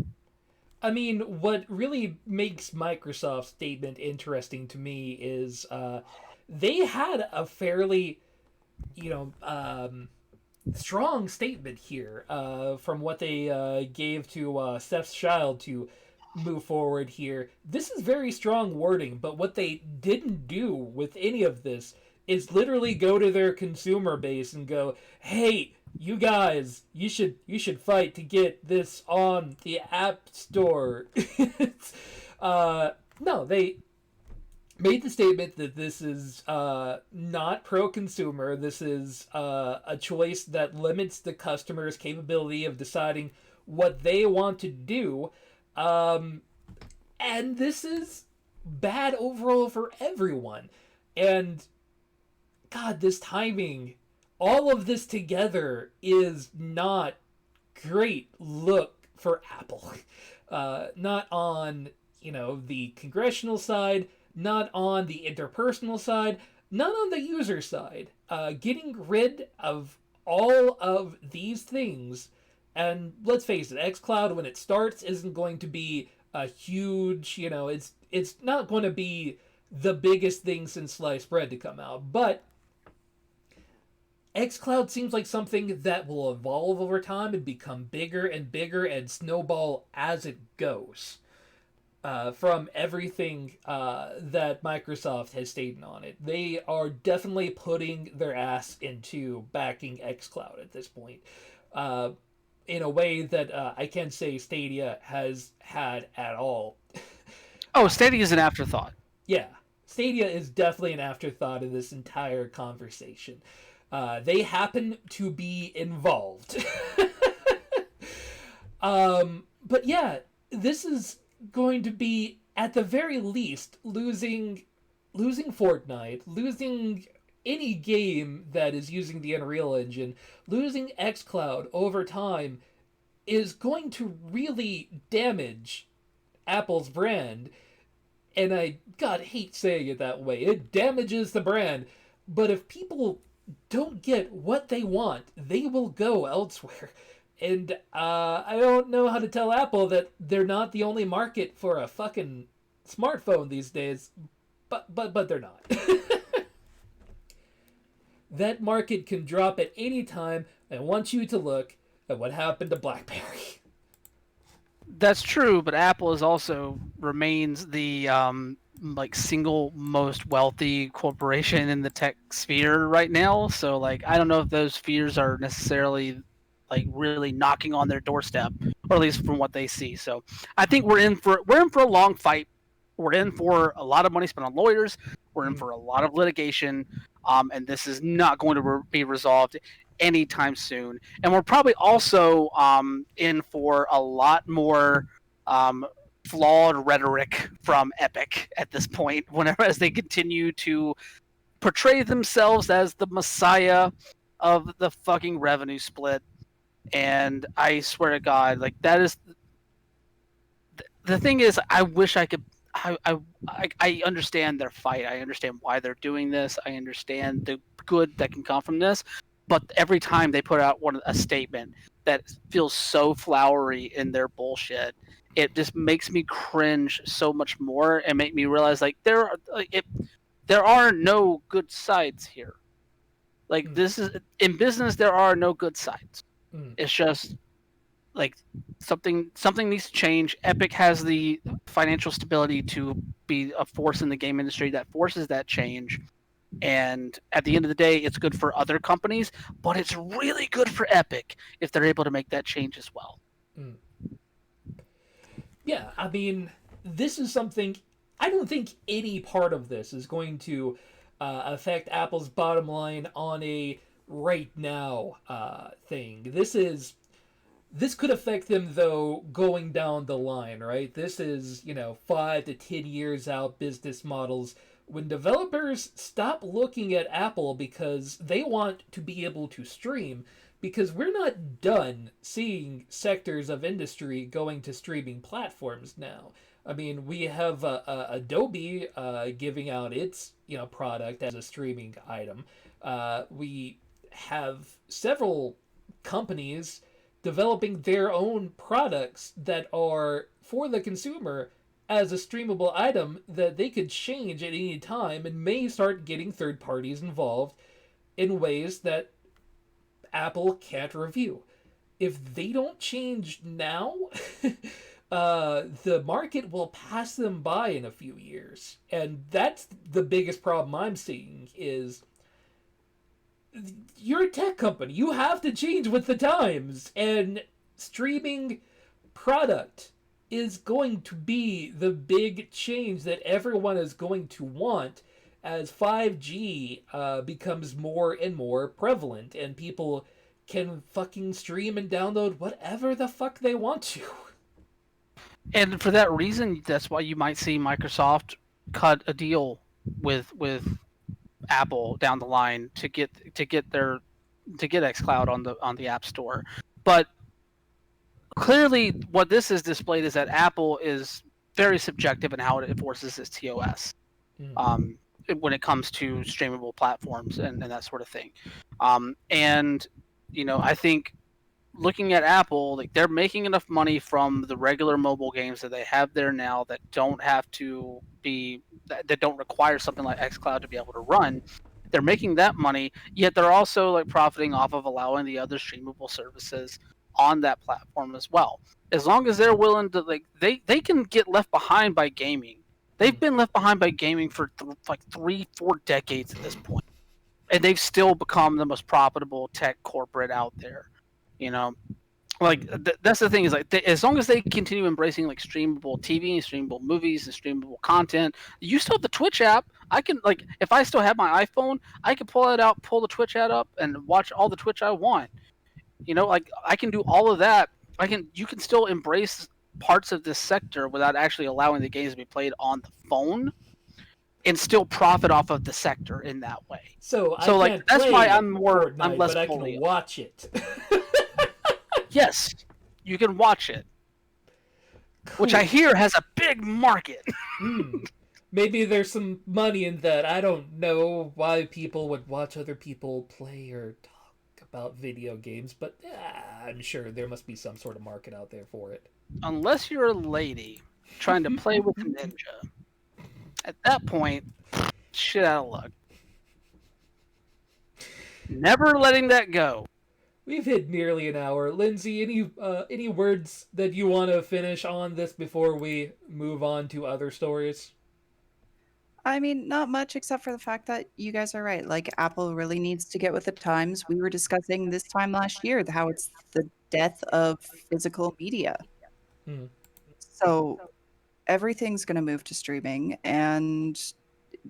I mean, what really makes Microsoft's statement interesting to me is they had a fairly, strong statement here from what they gave to Seth Child to move forward here. This is very strong wording, but what they didn't do with any of this is literally go to their consumer base and go, "Hey, you guys, you should fight to get this on the App Store." No, they made the statement that this is not pro-consumer. This is a choice that limits the customer's capability of deciding what they want to do. And this is bad overall for everyone. And God, this timing, all of this together is not great look for Apple. Not on, the congressional side, not on the interpersonal side, not on the user side. Getting rid of all of these things, and let's face it, xCloud when it starts isn't going to be a huge, it's not going to be the biggest thing since sliced bread to come out, but xCloud seems like something that will evolve over time and become bigger and bigger and snowball as it goes. From everything that Microsoft has stated on it, they are definitely putting their ass into backing xCloud at this point, in a way that I can't say Stadia has had at all. Oh, Stadia is an afterthought. Yeah, Stadia is definitely an afterthought in this entire conversation. They happen to be involved. But yeah, this is going to be, at the very least, losing Fortnite, losing any game that is using the Unreal Engine, losing xCloud over time is going to really damage Apple's brand. And I, God, hate saying it that way. It damages the brand. But if people don't get what they want, they will go elsewhere. And I don't know how to tell Apple that they're not the only market for a fucking smartphone these days, but they're not. That market can drop at any time. I want you to look at what happened to BlackBerry. That's true, but Apple is also remains the single most wealthy corporation in the tech sphere right now. So I don't know if those fears are necessarily really knocking on their doorstep, or at least from what they see. So I think we're in for a long fight. We're in for a lot of money spent on lawyers. We're in for a lot of litigation, and this is not going to be resolved anytime soon. And we're probably also in for a lot more flawed rhetoric from Epic at this point, whenever as they continue to portray themselves as the messiah of the fucking revenue split. And I swear to God, that is the thing. Is I wish I could. I understand their fight. I understand why they're doing this. I understand the good that can come from this. But every time they put out a statement that feels so flowery in their bullshit, it just makes me cringe so much more and make me realize there are no good sides here. This is in business, there are no good sides. It's just something needs to change. Epic has the financial stability to be a force in the game industry that forces that change. And at the end of the day, it's good for other companies, but it's really good for Epic if they're able to make that change as well. Yeah, I mean, this is something, I don't think any part of this is going to affect Apple's bottom line on a right now thing. This could affect them though going down the line, right? This is, 5 to 10 years out business models when developers stop looking at Apple because they want to be able to stream, because we're not done seeing sectors of industry going to streaming platforms now. I mean, we have Adobe giving out its product as a streaming item. We have several companies developing their own products that are for the consumer as a streamable item that they could change at any time and may start getting third parties involved in ways that Apple can't review. If they don't change now, the market will pass them by in a few years. And that's the biggest problem I'm seeing is you're a tech company. You have to change with the times. And streaming product is going to be the big change that everyone is going to want as 5G becomes more and more prevalent and people can fucking stream and download whatever the fuck they want to. And for that reason, that's why you might see Microsoft cut a deal with Apple down the line to get xCloud on the App Store. But clearly, what this is displayed is that Apple is very subjective in how it enforces its TOS when it comes to streamable platforms and that sort of thing. And I think looking at Apple, like they're making enough money from the regular mobile games that they have there now that don't have to be that don't require something like xCloud to be able to run. They're making that money, yet they're also like profiting off of allowing the other streamable services on that platform as well. As long as they're willing to, like, they can get left behind by gaming. They've been left behind by gaming for like 3-4 decades at this point, and they've still become the most profitable tech corporate out there. That's the thing is like as long as they continue embracing like streamable TV and streamable movies and streamable content, you still have the Twitch app. I can like if I still have my iPhone, I can pull it out, pull the Twitch app up, and watch all the Twitch I want. Like I can do all of that. You can still embrace parts of this sector without actually allowing the games to be played on the phone, and still profit off of the sector in that way. So like that's why I'm less but I fully can watch it. Yes, you can watch it, Cool. which I hear has a big market. Maybe there's some money in that. I don't know why people would watch other people play or talk about video games, but I'm sure there must be some sort of market out there for it. Unless you're a lady trying to play with a ninja. At that point, shit out of luck. Never letting that go. We've hit nearly an hour. Lindsay, any words that you want to finish on this before we move on to other stories? I mean, not much except for the fact that you guys are right. Like, Apple really needs to get with the times. We were discussing this time last year how it's the death of physical media. So everything's going to move to streaming, and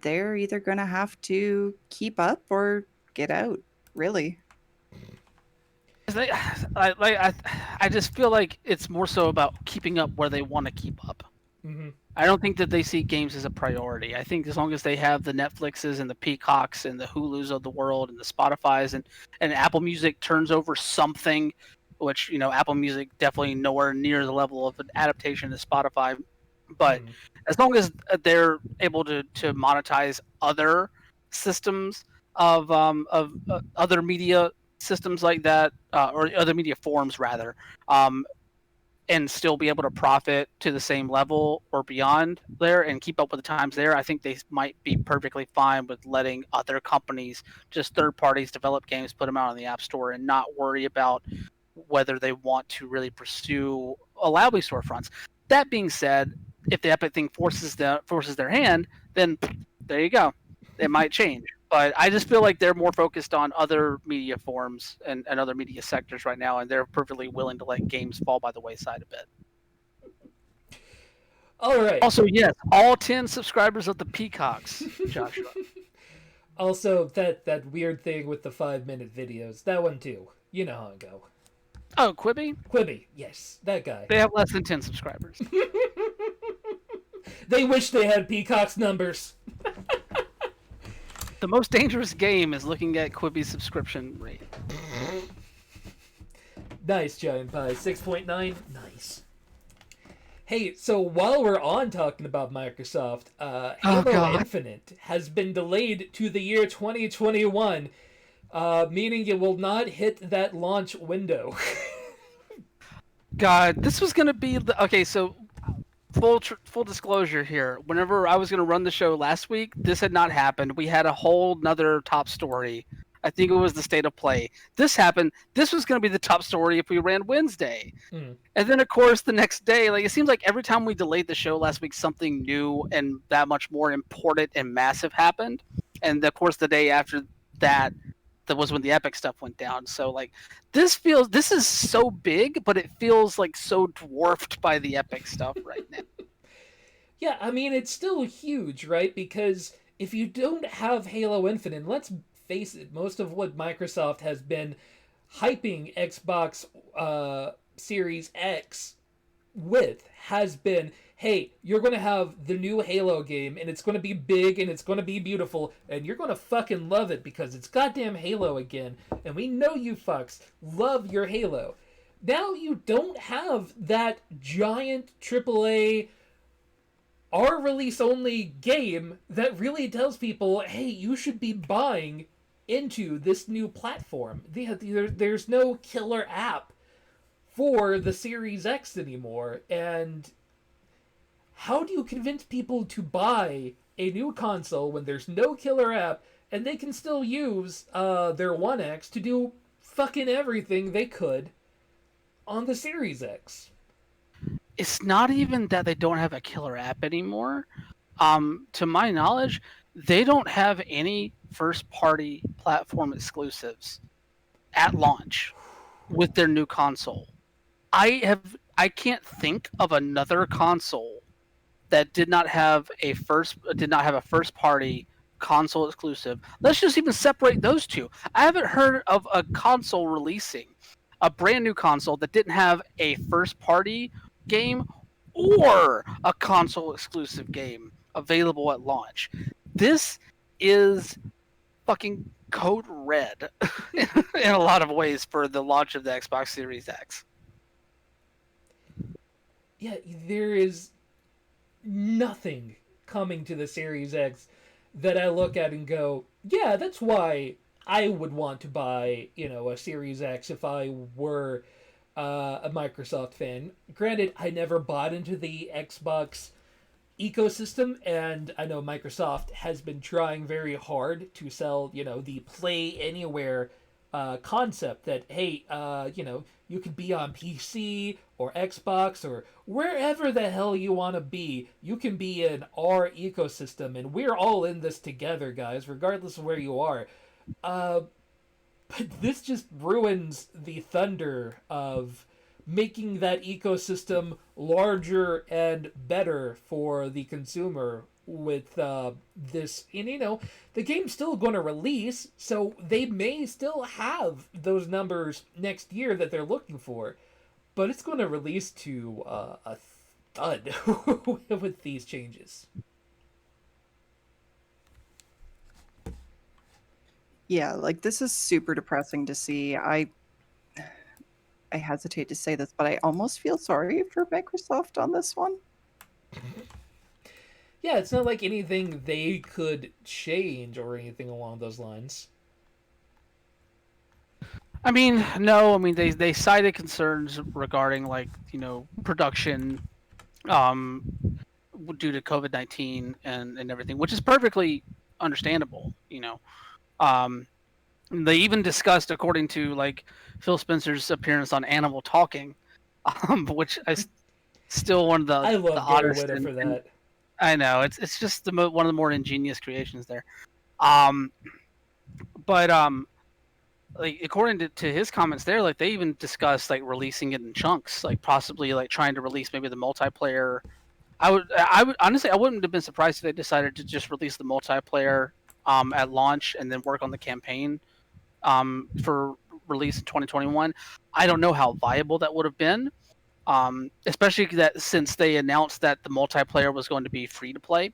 they're either going to have to keep up or get out, really. I just feel like it's more so about keeping up where they want to keep up. I don't think that they see games as a priority. I think as long as they have the Netflixes and the Peacocks and the Hulus of the world and the Spotifys and Apple Music turns over something, which, Apple Music definitely nowhere near the level of an adaptation to Spotify. But as long as they're able to monetize other systems of other media systems like that, or other media forms rather, and still be able to profit to the same level or beyond there and keep up with the times there, I think they might be perfectly fine with letting other companies, just third parties, develop games, put them out on the App Store, and not worry about whether they want to really pursue allowing storefronts. That being said, if the Epic thing forces their hand, then there you go. It might change. But I just feel like they're more focused on other media forms and other media sectors right now, and they're perfectly willing to let games fall by the wayside a bit. All right. Also, yes, all 10 subscribers of the Peacocks, Joshua. Also, that weird thing with the 5-minute videos. That one too. You know how it go. Oh, Quibi? Quibi, yes, that guy. They have less than 10 subscribers. They wish they had Peacock's numbers. The most dangerous game is looking at Quibi's subscription rate. Nice, Giant Pie. 6.9. Nice. Hey, so while we're on talking about Microsoft, Halo Infinite has been delayed to the year 2021, meaning it will not hit that launch window. God, this was going to be... Okay, so full disclosure here. Whenever I was going to run the show last week, this had not happened. We had a whole nother top story. I think it was the state of play. This happened. This was going to be the top story if we ran Wednesday. And then, of course, the next day, like, it seems like every time we delayed the show last week, something new and that much more important and massive happened. And, of course, the day after that was when the Epic stuff went down. So, like, this is so big, but it feels, like, so dwarfed by the Epic stuff right now. Yeah, I mean, it's still huge, right? Because if you don't have Halo Infinite, let's face it, most of what Microsoft has been hyping Xbox Series X with has been, hey, you're going to have the new Halo game, and it's going to be big, and it's going to be beautiful, and you're going to fucking love it because it's goddamn Halo again, and we know you fucks love your Halo. Now you don't have that giant AAA R-release-only game that really tells people, hey, you should be buying into this new platform. There's no killer app for the Series X anymore, and how do you convince people to buy a new console when there's no killer app and they can still use their One X to do fucking everything they could on the Series X? It's not even that they don't have a killer app anymore. To my knowledge, they don't have any first-party platform exclusives at launch with their new console. I can't think of another console that did not have a first-party console exclusive. Let's just even separate those two. I haven't heard of a console releasing a brand new console that didn't have a first-party game or a console exclusive game available at launch. This is fucking code red in a lot of ways for the launch of the Xbox Series X. Yeah, there is nothing coming to the Series X that I look at and go, yeah, that's why I would want to buy, a Series X if I were a Microsoft fan. Granted, I never bought into the Xbox ecosystem, and I know Microsoft has been trying very hard to sell, the Play Anywhere concept that, hey, you could be on PC or Xbox or wherever the hell you want to be. You can be in our ecosystem, and we're all in this together, guys, regardless of where you are. But this just ruins the thunder of making that ecosystem larger and better for the consumer with this. And, the game's still going to release, so they may still have those numbers next year that they're looking for, but it's going to release to a thud with these changes. Yeah, like, this is super depressing to see. I hesitate to say this, but I almost feel sorry for Microsoft on this one. Yeah, it's not like anything they could change or anything along those lines. I mean, no. I mean, they cited concerns regarding, like, production due to COVID-19 and everything, which is perfectly understandable. They even discussed, according to, like, Phil Spencer's appearance on Animal Talking, which I still one of the I love the Gary oddest Whitta for that. I know it's just one of the more ingenious creations there. But like, according to his comments there, like, they even discussed, like, releasing it in chunks, like possibly, like, trying to release maybe the multiplayer. I would honestly, I wouldn't have been surprised if they decided to just release the multiplayer at launch and then work on the campaign for release in 2021. I don't know how viable that would have been, especially that since they announced that the multiplayer was going to be free to play,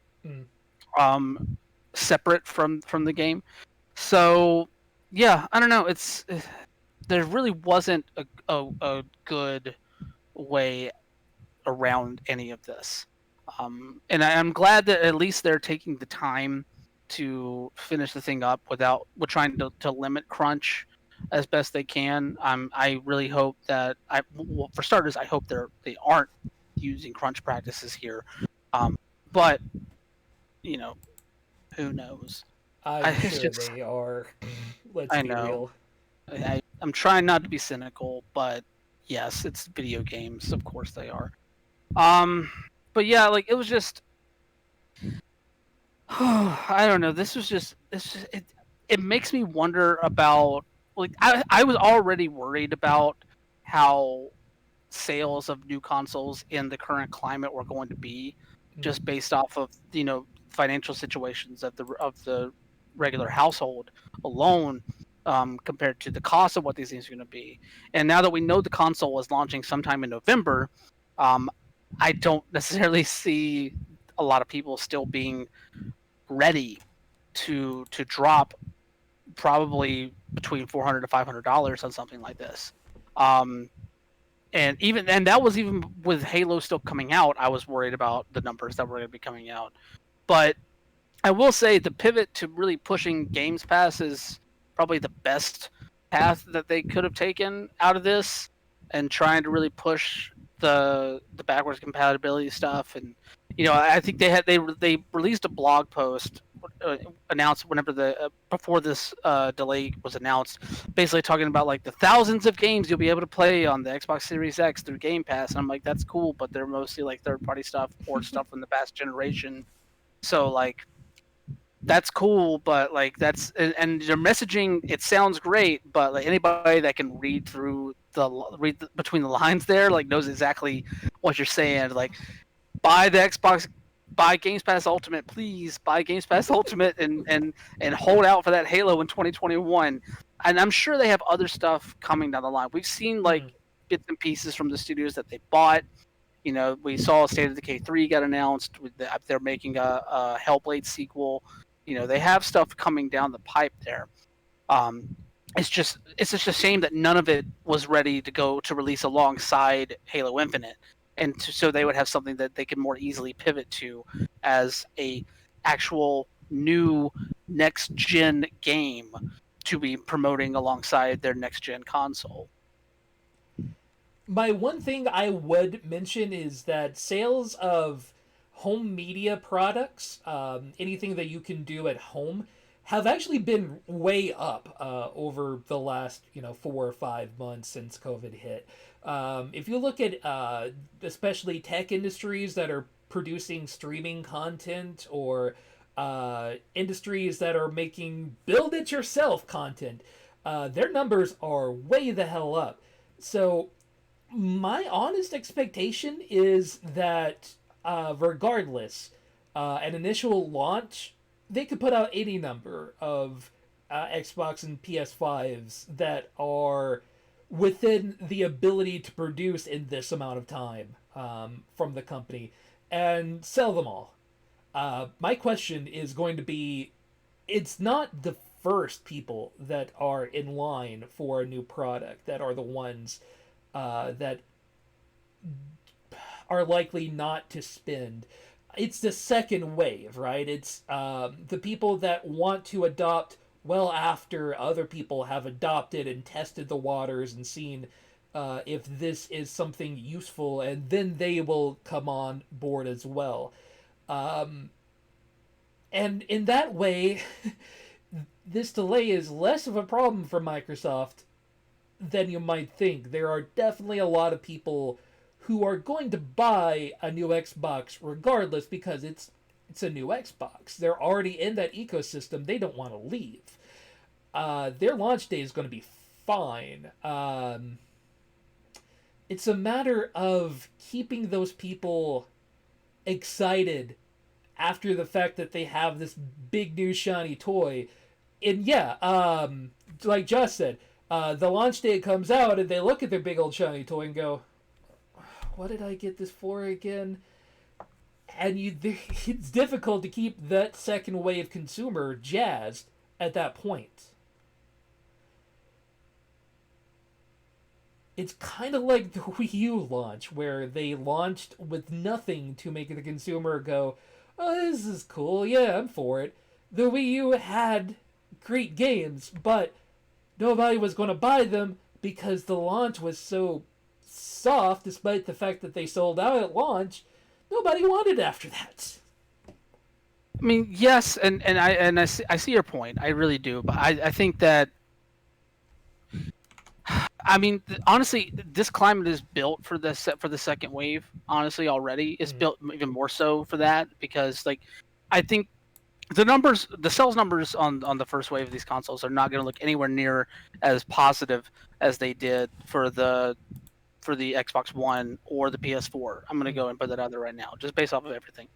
separate from the game. So yeah, I don't know. There really wasn't a good way around any of this. And I'm glad that at least they're taking the time to finish the thing up without trying to limit crunch as best they can. I really hope that well, for starters, I hope they aren't using crunch practices here. But you know, who knows? I'm sure they are. Let's I be know. real. I'm trying not to be cynical, but yes, it's video games. Of course they are. But yeah, like it was just I don't know. It makes me wonder about like I was already worried about how sales of new consoles in the current climate were going to be just based off of financial situations of the regular household alone, compared to the cost of what these things are going to be. And now that we know the console is launching sometime in November, I don't necessarily see a lot of people still being ready to drop probably between $400 to $500 on something like this. And that was even with Halo still coming out. I was worried about the numbers that were going to be coming out. But I will say the pivot to really pushing Games Pass is probably the best path that they could have taken out of this, and trying to really push the backwards compatibility stuff. And I think they released a blog post, announced whenever before this delay was announced, basically talking about like the thousands of games you'll be able to play on the Xbox Series X through Game Pass. And I'm like, that's cool, but they're mostly like third party stuff or stuff from the past generation. So like, that's cool, but like and their messaging, it sounds great, but like anybody that can read between the lines there, like knows exactly what you're saying. Like, buy the Xbox, buy Games Pass Ultimate, please buy Games Pass Ultimate, and hold out for that Halo in 2021. And I'm sure they have other stuff coming down the line. We've seen like bits and pieces from the studios that they bought. We saw State of Decay 3 got announced. They're making a Hellblade sequel. They have stuff coming down the pipe there. It's just a shame that none of it was ready to go to release alongside Halo Infinite, and so they would have something that they could more easily pivot to as a actual new next gen game to be promoting alongside their next gen console. My one thing I would mention is that sales of home media products, anything that you can do at home, have actually been way up over the last 4 or 5 months since COVID hit. If you look at especially tech industries that are producing streaming content, or industries that are making build it yourself content, their numbers are way the hell up. So my honest expectation is that regardless, an initial launch, they could put out any number of Xbox and PS5s that are within the ability to produce in this amount of time from the company, and sell them all. My question is going to be, it's not the first people that are in line for a new product that are the ones that are likely not to spend. It's the second wave, right? It's the people that want to adopt well after other people have adopted and tested the waters and seen if this is something useful, and then they will come on board as well. And in that way, this delay is less of a problem for Microsoft than you might think. There are definitely a lot of people who are going to buy a new Xbox regardless, because it's a new Xbox. They're already in that ecosystem. They don't want to leave. Their launch day is going to be fine. It's a matter of keeping those people excited after the fact that they have this big new shiny toy. And yeah, like Josh said, the launch day comes out and they look at their big old shiny toy and go, what did I get this for again? And it's difficult to keep that second wave consumer jazzed at that point. It's kind of like the Wii U launch, where they launched with nothing to make the consumer go, oh, this is cool, yeah, I'm for it. The Wii U had great games, but nobody was going to buy them because the launch was so soft, despite the fact that they sold out at launch. Nobody wanted after that. I mean, yes, and I see your point. I really do, but I think that, I mean, honestly, this climate is built for the second wave. Honestly, already it's built even more so for that, because like, I think the sales numbers on the first wave of these consoles are not going to look anywhere near as positive as they did for the Xbox One or the PS4. I'm going to go and put that out there right now, just based off of everything.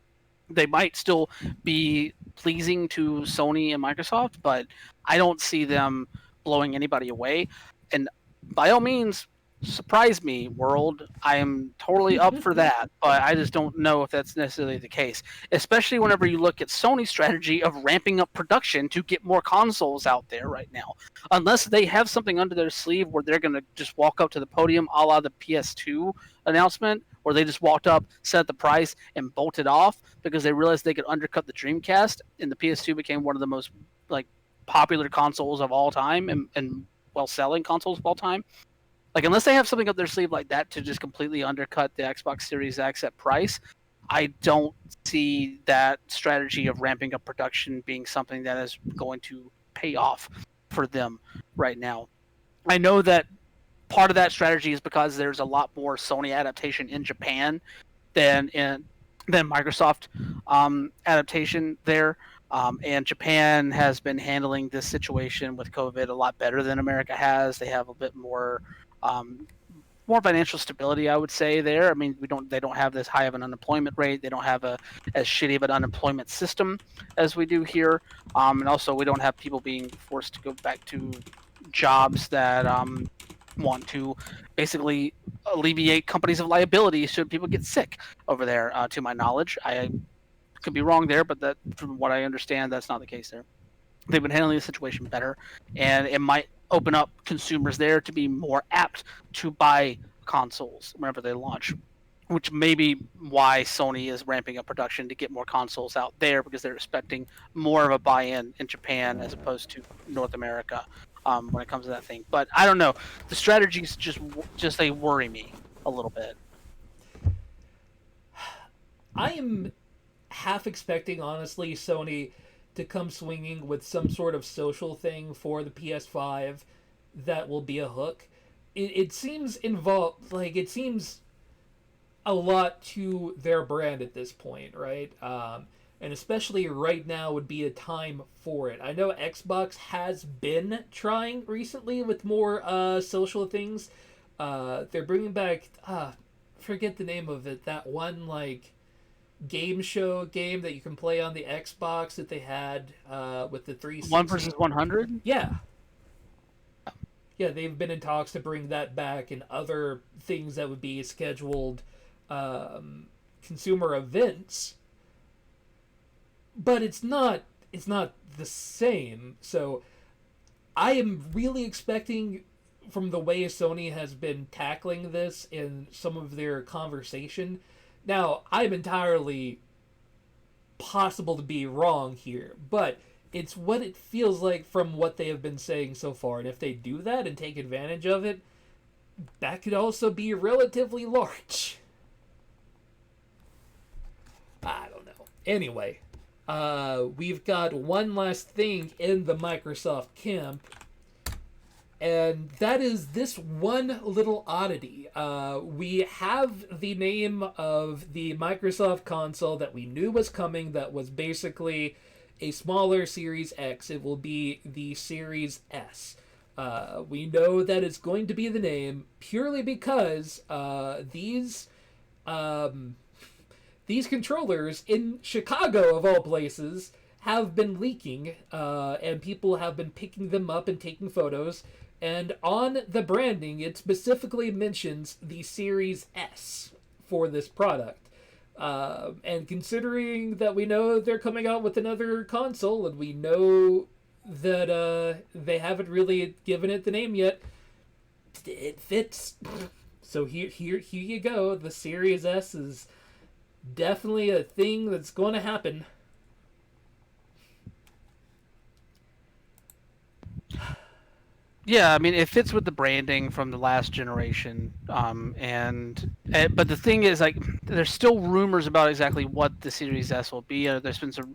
They might still be pleasing to Sony and Microsoft, but I don't see them blowing anybody away. And by all means, surprise me, world. I am totally up for that, but I just don't know if that's necessarily the case. Especially whenever you look at Sony's strategy of ramping up production to get more consoles out there right now. Unless they have something under their sleeve where they're going to just walk up to the podium a la the PS2 announcement, where they just walked up, set the price, and bolted off because they realized they could undercut the Dreamcast, and the PS2 became one of the most like popular consoles of all time and well-selling consoles of all time. Like, unless they have something up their sleeve like that to just completely undercut the Xbox Series X at price, I don't see that strategy of ramping up production being something that is going to pay off for them right now. I know that part of that strategy is because there's a lot more Sony adaptation in Japan than Microsoft adaptation there. And Japan has been handling this situation with COVID a lot better than America has. They have a bit more financial stability, I would say. There, I mean, they don't have this high of an unemployment rate. They don't have as shitty of an unemployment system as we do here, and also we don't have people being forced to go back to jobs that want to basically alleviate companies of liability should people get sick over there. To my knowledge, I could be wrong there, but that, from what I understand, that's not the case there. They've been handling the situation better, and it might open up consumers there to be more apt to buy consoles whenever they launch, which may be why Sony is ramping up production to get more consoles out there, because they're expecting more of a buy-in in Japan as opposed to North America when it comes to that thing. But I don't know. The strategies just they worry me a little bit. I am half expecting, honestly, Sony to come swinging with some sort of social thing for the PS5 that will be a hook. It seems involved, like, it seems a lot to their brand at this point, right? And especially right now would be a time for it. I know Xbox has been trying recently with more social things. They're bringing back, forget the name of it, that one, like, game that you can play on the Xbox that they had with the 360. 1 versus 100? Yeah. Yeah, they've been in talks to bring that back, and other things that would be scheduled consumer events. But it's not the same. So I am really expecting, from the way Sony has been tackling this in some of their conversation. Now, I'm entirely possible to be wrong here, but it's what it feels like from what they have been saying so far. And if they do that and take advantage of it, that could also be relatively large. I don't know. Anyway, we've got one last thing in the Microsoft camp, and that is this one little oddity. We have the name of the Microsoft console that we knew was coming, that was basically a smaller Series X. It will be the Series S. We know that it's going to be the name purely because these these controllers in Chicago, of all places, have been leaking, and people have been picking them up and taking photos. And on the branding, it specifically mentions the Series S for this product. And considering that we know they're coming out with another console, and we know that they haven't really given it the name yet, it fits. So here you go. The Series S is definitely a thing that's going to happen. Yeah, I mean, it fits with the branding from the last generation. But the thing is, like, there's still rumors about exactly what the Series S will be. There's been some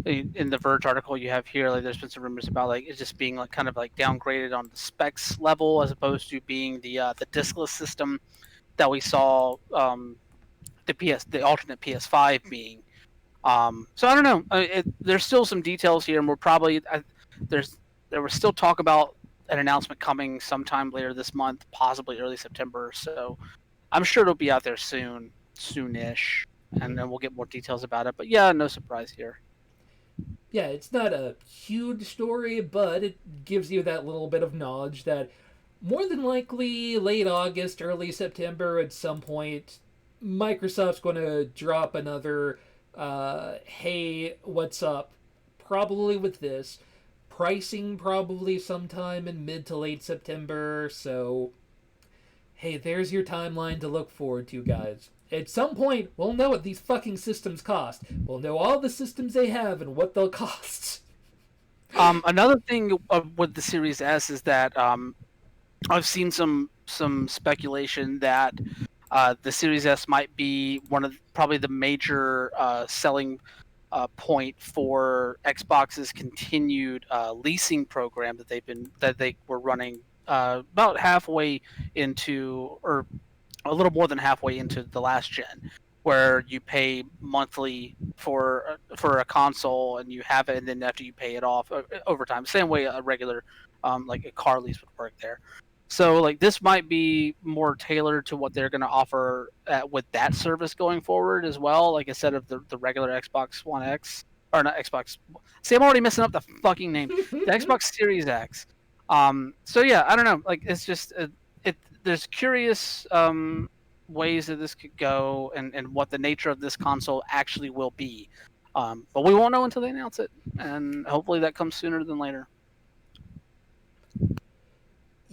in the Verge article you have here. Like, there's been some rumors about like it just being like kind of like downgraded on the specs level, as opposed to being the diskless system that we saw the alternate PS5 being. So I don't know. There's still some details here, and we're probably there was still talk about an announcement coming sometime later this month, possibly early September. So I'm sure it'll be out there soonish, and then we'll get more details about it. But yeah, no surprise here. Yeah, it's not a huge story, but it gives you that little bit of knowledge that more than likely late August, early September at some point, Microsoft's going to drop another, hey, what's up? Probably with this. Pricing probably sometime in mid to late September, so hey, there's your timeline to look forward to, guys. At some point, we'll know what these fucking systems cost. We'll know all the systems they have and what they'll cost. Another thing with the Series S is that I've seen some speculation that the Series S might be one of probably the major selling point for Xbox's continued leasing program that they were running about halfway into, or a little more than halfway into the last gen, where you pay monthly for a console and you have it, and then after you pay it off over time, same way a regular like a car lease would work there. So like this might be more tailored to what they're going to offer with that service going forward as well. Like instead of the regular Xbox One X, or not Xbox. See, I'm already messing up the fucking name. The Xbox Series X. So yeah, I don't know. Like it's just there's curious ways that this could go, and what the nature of this console actually will be. But we won't know until they announce it, and hopefully that comes sooner than later.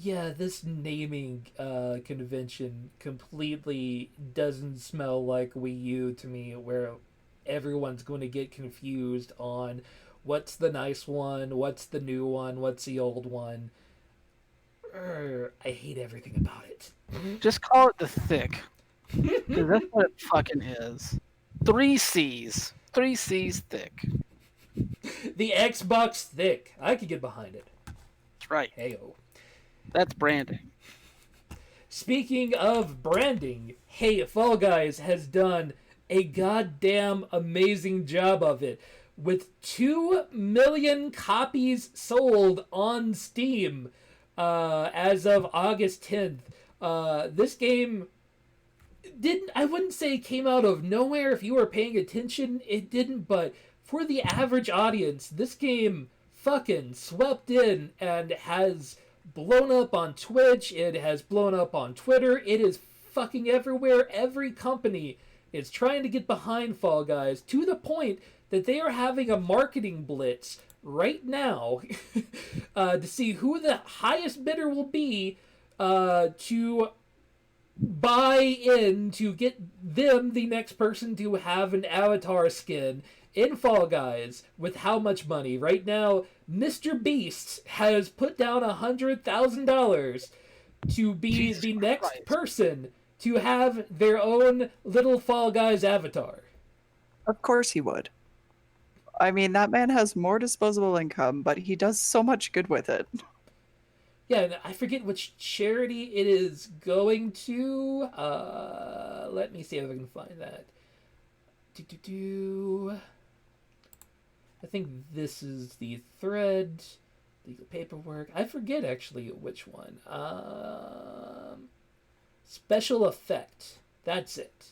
Yeah, this naming convention completely doesn't smell like Wii U to me, where everyone's going to get confused on what's the nice one, what's the new one, what's the old one. I hate everything about it. Just call it the thick. 'Cause that's what it fucking is. 3 C's. 3 C's thick. The Xbox thick. I could get behind it. That's right. Heyo. That's branding. Speaking of branding, hey, Fall Guys has done a goddamn amazing job of it. With 2 million copies sold on Steam as of August 10th. This game I wouldn't say it came out of nowhere. If you were paying attention, it didn't, but for the average audience, this game fucking swept in and has blown up on Twitch. It has blown up on Twitter. It is fucking everywhere. Every company is trying to get behind Fall Guys to the point that they are having a marketing blitz right now to see who the highest bidder will be to buy in to get them the next person to have an avatar skin in Fall Guys with how much money. Right now, Mr. Beast has put down $100,000 to be Jesus the next Christ. person to have their own little Fall Guys avatar. Of course he would. I mean, that man has more disposable income, but he does so much good with it. Yeah, and I forget which charity it is going to. Let me see if I can find that. I think this is the thread. Legal paperwork. I forget actually which one. Special effect. That's it.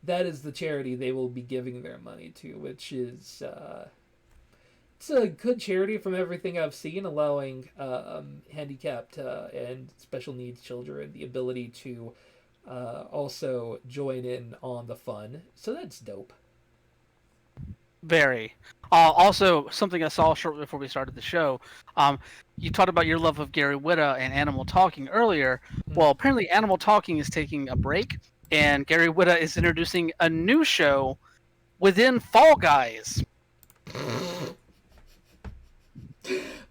that is the charity they will be giving their money to, which is it's a good charity from everything I've seen, allowing handicapped and special needs children the ability to also join in on the fun. So that's dope. Very. Also, something I saw shortly before we started the show. You talked about your love of Gary Whitta and Animal Talking earlier. Well, apparently, Animal Talking is taking a break, and Gary Whitta is introducing a new show within Fall Guys.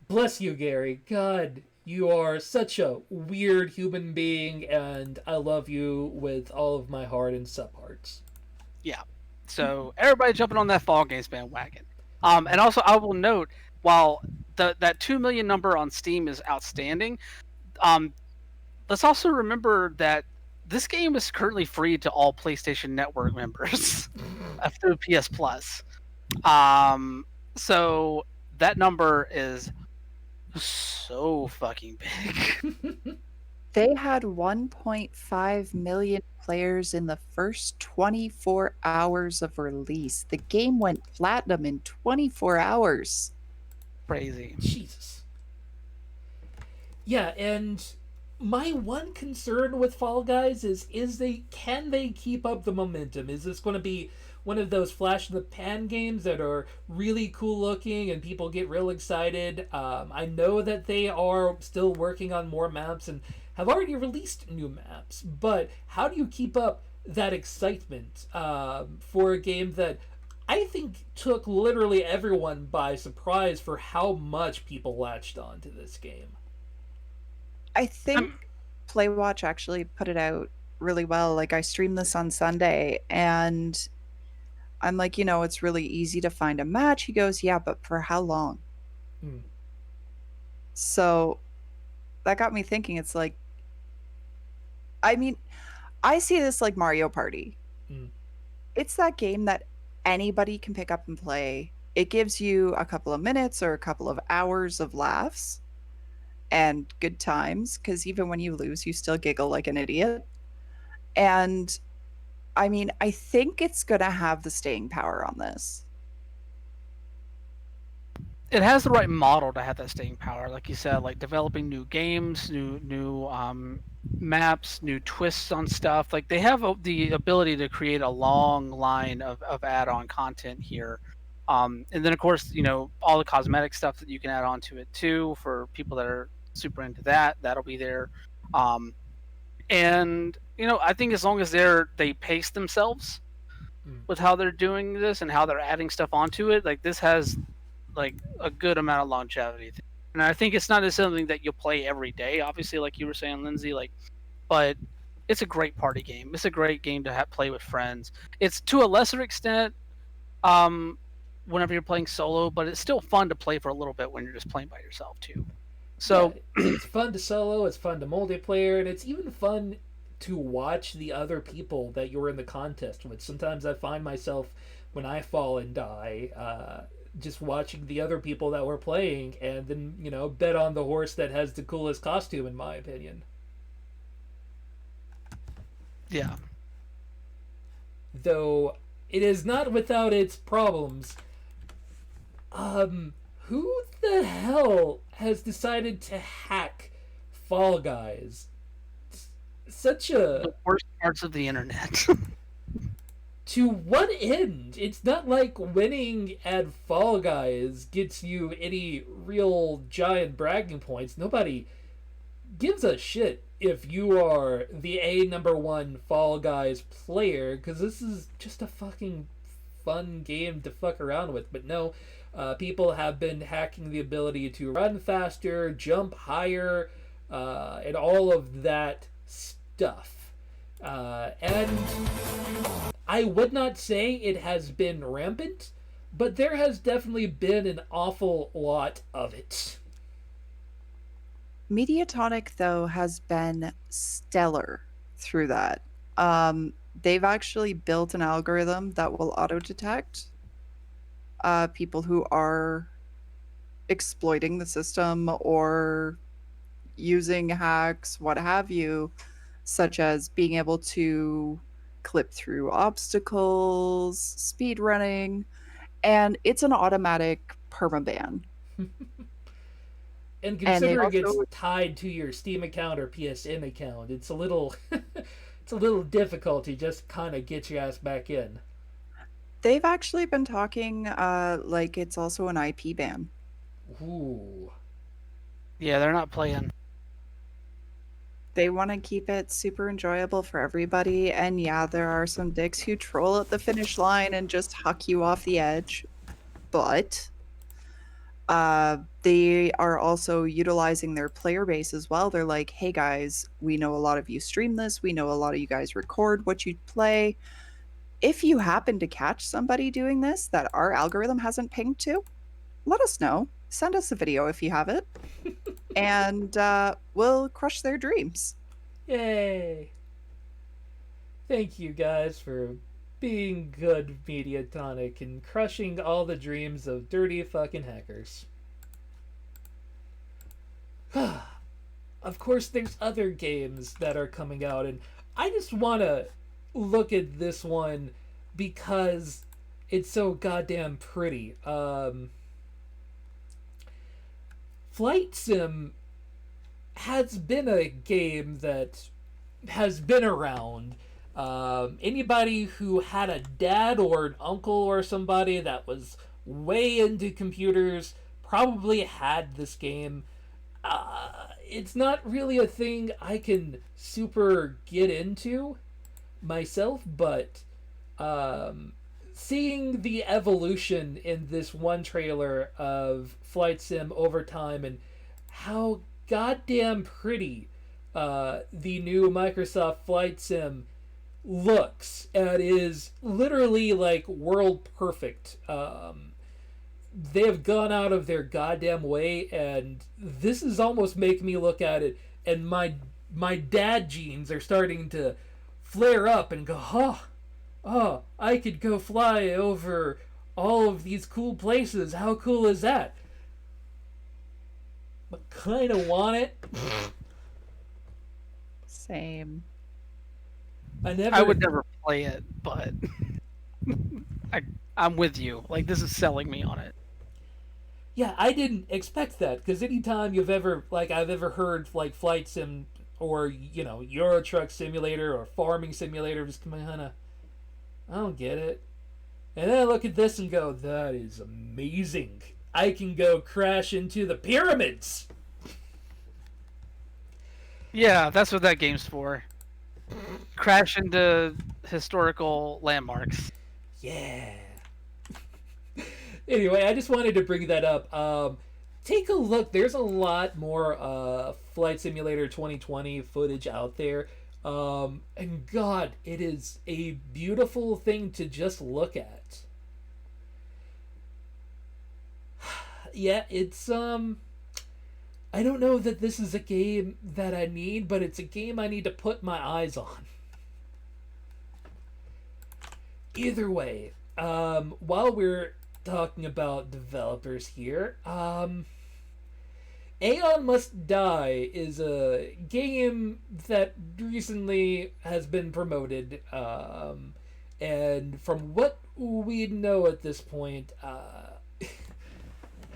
Bless you, Gary. God, you are such a weird human being, and I love you with all of my heart and subhearts. Yeah. So everybody jumping on that Fall Games bandwagon. And also, I will note, while that 2 million number on Steam is outstanding, let's also remember that this game is currently free to all PlayStation Network members through PS Plus. So that number is so fucking big. They had 1.5 million players in the first 24 hours of release. The game went platinum in 24 hours. Crazy. Jesus. Yeah, and my one concern with Fall Guys is they can they keep up the momentum? Is this going to be one of those flash in the pan games that are really cool looking and people get real excited? I know that they are still working on more maps and have already released new maps, but how do you keep up that excitement for a game that I think took literally everyone by surprise for how much people latched on to this game? I think Playwatch actually put it out really well. Like, I streamed this on Sunday and I'm like, it's really easy to find a match. He goes, yeah, but for how long? So that got me thinking. It's like, I mean, I see this like Mario Party. It's that game that anybody can pick up and play. It gives you a couple of minutes or a couple of hours of laughs and good times, because even when you lose, you still giggle like an idiot. And I mean, I think it's going to have the staying power on this. It has the right model to have that staying power, like you said, like developing new games, new maps, new twists on stuff. Like they have the ability to create a long line of add-on content here. And then of course, all the cosmetic stuff that you can add on to it too for people that are super into that. That'll be there. And I think as long as they pace themselves with how they're doing this and how they're adding stuff onto it, like this has like a good amount of longevity. And I think it's not something that you'll play every day, obviously, like you were saying, Lindsay, but it's a great party game. It's a great game to play with friends. It's to a lesser extent whenever you're playing solo, but it's still fun to play for a little bit when you're just playing by yourself too. So yeah, it's fun to solo, it's fun to multiplayer, and it's even fun to watch the other people that you're in the contest with. Sometimes I find myself, when I fall and die, just watching the other people that were playing and then, bet on the horse that has the coolest costume, in my opinion. Yeah. Though it is not without its problems. Who the hell has decided to hack Fall Guys? Such a... The worst parts of the internet. To what end? It's not like winning at Fall Guys gets you any real giant bragging points. Nobody gives a shit if you are the number one Fall Guys player, because this is just a fucking fun game to fuck around with. But no, people have been hacking the ability to run faster, jump higher, and all of that stuff. And I would not say it has been rampant, but there has definitely been an awful lot of it. Mediatonic, though, has been stellar through that. They've actually built an algorithm that will auto-detect people who are exploiting the system or using hacks, what have you, such as being able to clip through obstacles, speed running, and it's an automatic permaban. And And they considering it's also tied to your Steam account or PSN account, it's a little it's a little difficult to just kind of get your ass back in. they've actually been talking like it's also an IP ban. Ooh. Yeah, they're not playing. They want to keep it super enjoyable for everybody. And yeah, there are some dicks who troll at the finish line and just huck you off the edge. But they are also utilizing their player base as well. They're like, hey guys, we know a lot of you stream this. We know a lot of you guys record what you play. If you happen to catch somebody doing this that our algorithm hasn't pinged to, let us know. Send us a video if you have it. And we'll crush their dreams. Yay. Thank you guys for being good Mediatonic and crushing all the dreams of dirty fucking hackers. Of course, there's other games that are coming out, and I just want to look at this one because it's so goddamn pretty. Flight Sim has been a game that has been around. Anybody who had a dad or an uncle or somebody that was way into computers probably had this game. It's not really a thing I can super get into myself, but seeing the evolution in this one trailer of Flight Sim over time and how goddamn pretty the new Microsoft Flight Sim looks and is literally like world perfect. They have gone out of their goddamn way, and this is almost making me look at it, and my dad genes are starting to flare up and go, oh, I could go fly over all of these cool places. How cool is that? I kind of want it. Same. I would never play it, but I'm with you. Like, this is selling me on it. Yeah, I didn't expect that, because anytime I've ever heard like Flight Sim or Euro Truck Simulator or Farming Simulator, just kind of, I don't get it. And then I look at this and go, that is amazing. I can go crash into the pyramids. Yeah, that's what that game's for. Crash into historical landmarks. Yeah. Anyway, I just wanted to bring that up. Take a look. There's a lot more Flight Simulator 2020 footage out there. And God, it is a beautiful thing to just look at. Yeah, it's I don't know that this is a game that I need, but it's a game I need to put my eyes on. Either way, while we're talking about developers here, Aeon Must Die is a game that recently has been promoted, and from what we know at this point,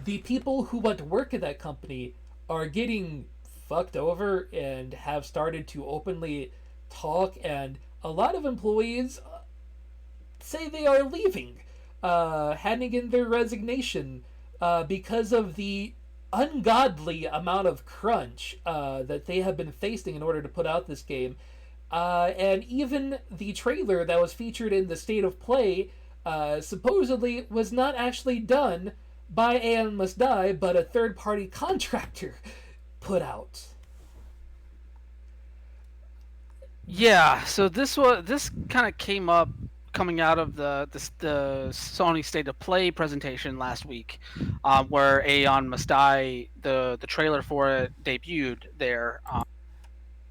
the people who want to work at that company are getting fucked over and have started to openly talk, and a lot of employees say they are leaving, handing in their resignation because of the ungodly amount of crunch that they have been facing in order to put out this game. And even the trailer that was featured in the State of Play supposedly was not actually done by Aeon Must Die, but a third-party contractor put out. Yeah, so this kind of came up coming out of the Sony State of Play presentation last week, where Aeon Must Die, the trailer for it debuted there,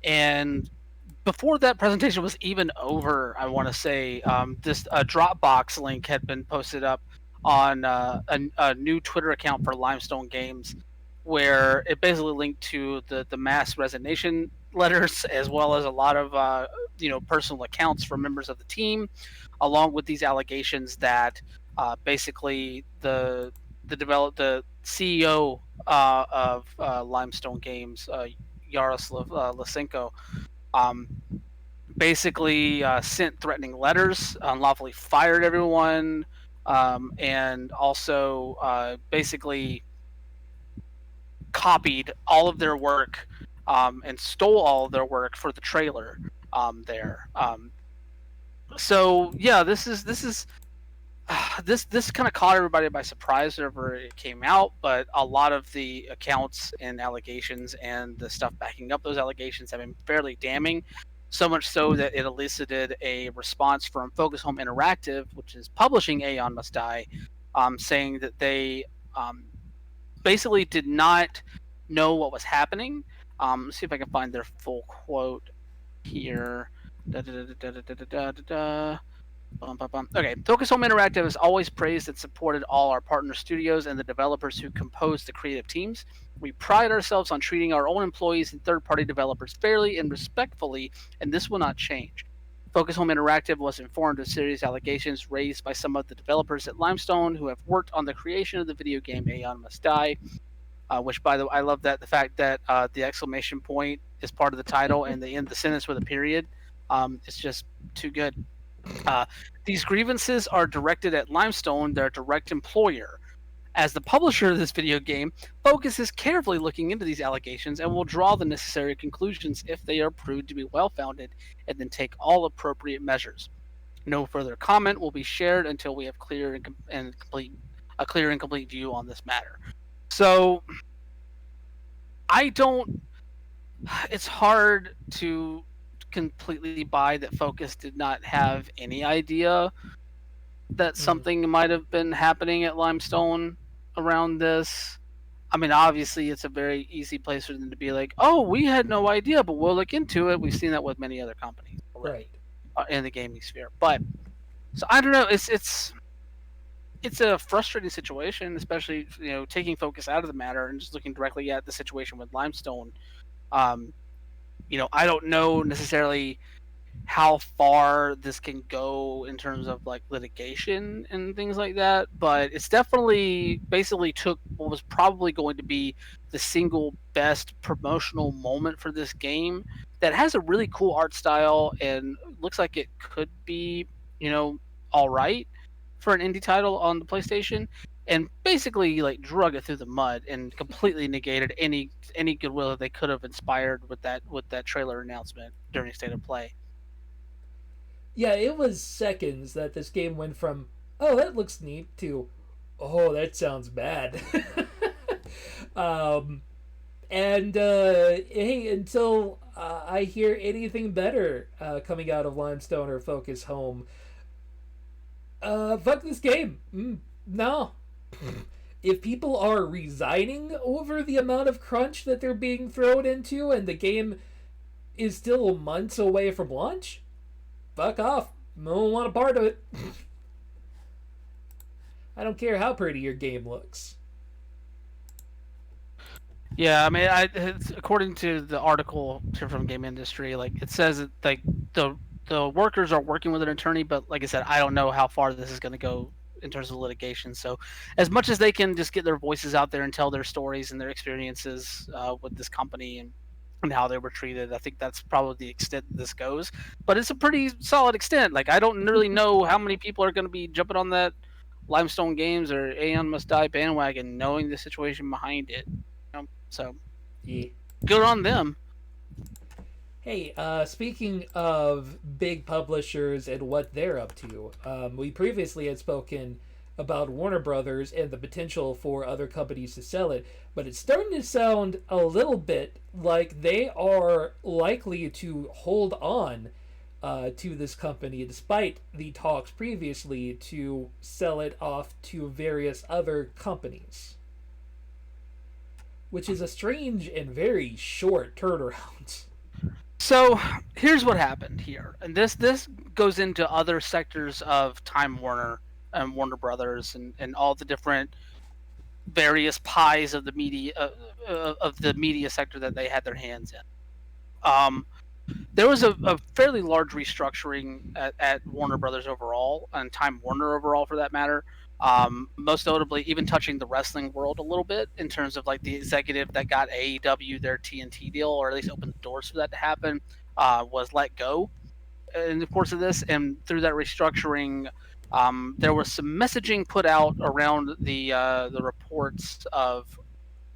and before that presentation was even over, I want to say this Dropbox link had been posted up on a new Twitter account for Limestone Games, where it basically linked to the mass resignation letters, as well as a lot of personal accounts from members of the team, along with these allegations that basically the CEO of Limestone Games, Yaroslav Lysenko, basically sent threatening letters, unlawfully fired everyone, and also basically copied all of their work and stole all of their work for the trailer there. So yeah, this kind of caught everybody by surprise whenever it came out, but a lot of the accounts and allegations and the stuff backing up those allegations have been fairly damning. So much so that it elicited a response from Focus Home Interactive, which is publishing Aeon Must Die, saying that they basically did not know what was happening. Let's see if I can find their full quote here. Okay, Focus Home Interactive has always praised and supported all our partner studios and the developers who compose the creative teams. We pride ourselves on treating our own employees and third-party developers fairly and respectfully, and this will not change. Focus Home Interactive was informed of serious allegations raised by some of the developers at Limestone who have worked on the creation of the video game Aeon Must Die. Which, by the way, I love that the fact that the exclamation point is part of the title and they end the sentence with a period. It's just too good. These grievances are directed at Limestone, their direct employer. As the publisher of this video game, Focus is carefully looking into these allegations and will draw the necessary conclusions if they are proved to be well-founded, and then take all appropriate measures. No further comment will be shared until we have a clear and complete view on this matter. So, it's hard to completely buy that Focus did not have any idea that something might have been happening at Limestone around this. I mean, obviously, it's a very easy place for them to be like, "Oh, we had no idea, but we'll look into it." We've seen that with many other companies already, in the gaming sphere. But so I don't know. It's a frustrating situation, especially taking Focus out of the matter and just looking directly at the situation with Limestone. I don't know necessarily how far this can go in terms of like litigation and things like that, but it's definitely basically took what was probably going to be the single best promotional moment for this game that has a really cool art style and looks like it could be, all right for an indie title on the PlayStation, and basically like drug it through the mud and completely negated any goodwill that they could have inspired with that trailer announcement during State of Play. Yeah, it was seconds that this game went from, oh, that looks neat, to, oh, that sounds bad. Hey, until I hear anything better coming out of Limestone or Focus Home, fuck this game. No. If people are resigning over the amount of crunch that they're being thrown into and the game is still months away from launch, fuck off. I don't want a part of it. I don't care how pretty your game looks. Yeah, I mean, according to the article from Game Industry, like it says that like the workers are working with an attorney, but like I said, I don't know how far this is going to go in terms of litigation. So, as much as they can just get their voices out there and tell their stories and their experiences with this company and how they were treated, I think that's probably the extent this goes. But it's a pretty solid extent. Like I don't really know how many people are going to be jumping on that Limestone Games or Aeon Must Die bandwagon, knowing the situation behind it. So, Yeah. good on them. Hey, speaking of big publishers and what they're up to, we previously had spoken about Warner Brothers and the potential for other companies to sell it, but it's starting to sound a little bit like they are likely to hold on to this company despite the talks previously to sell it off to various other companies. Which is a strange and very short turnaround. So here's what happened here, and this goes into other sectors of Time Warner and Warner Brothers and all the different various pies of the media sector that they had their hands in. There was a fairly large restructuring at Warner Brothers overall, and Time Warner overall for that matter. Most notably, even touching the wrestling world a little bit in terms of like the executive that got AEW their TNT deal, or at least opened the doors for that to happen, was let go in the course of this. And through that restructuring, there was some messaging put out around the reports of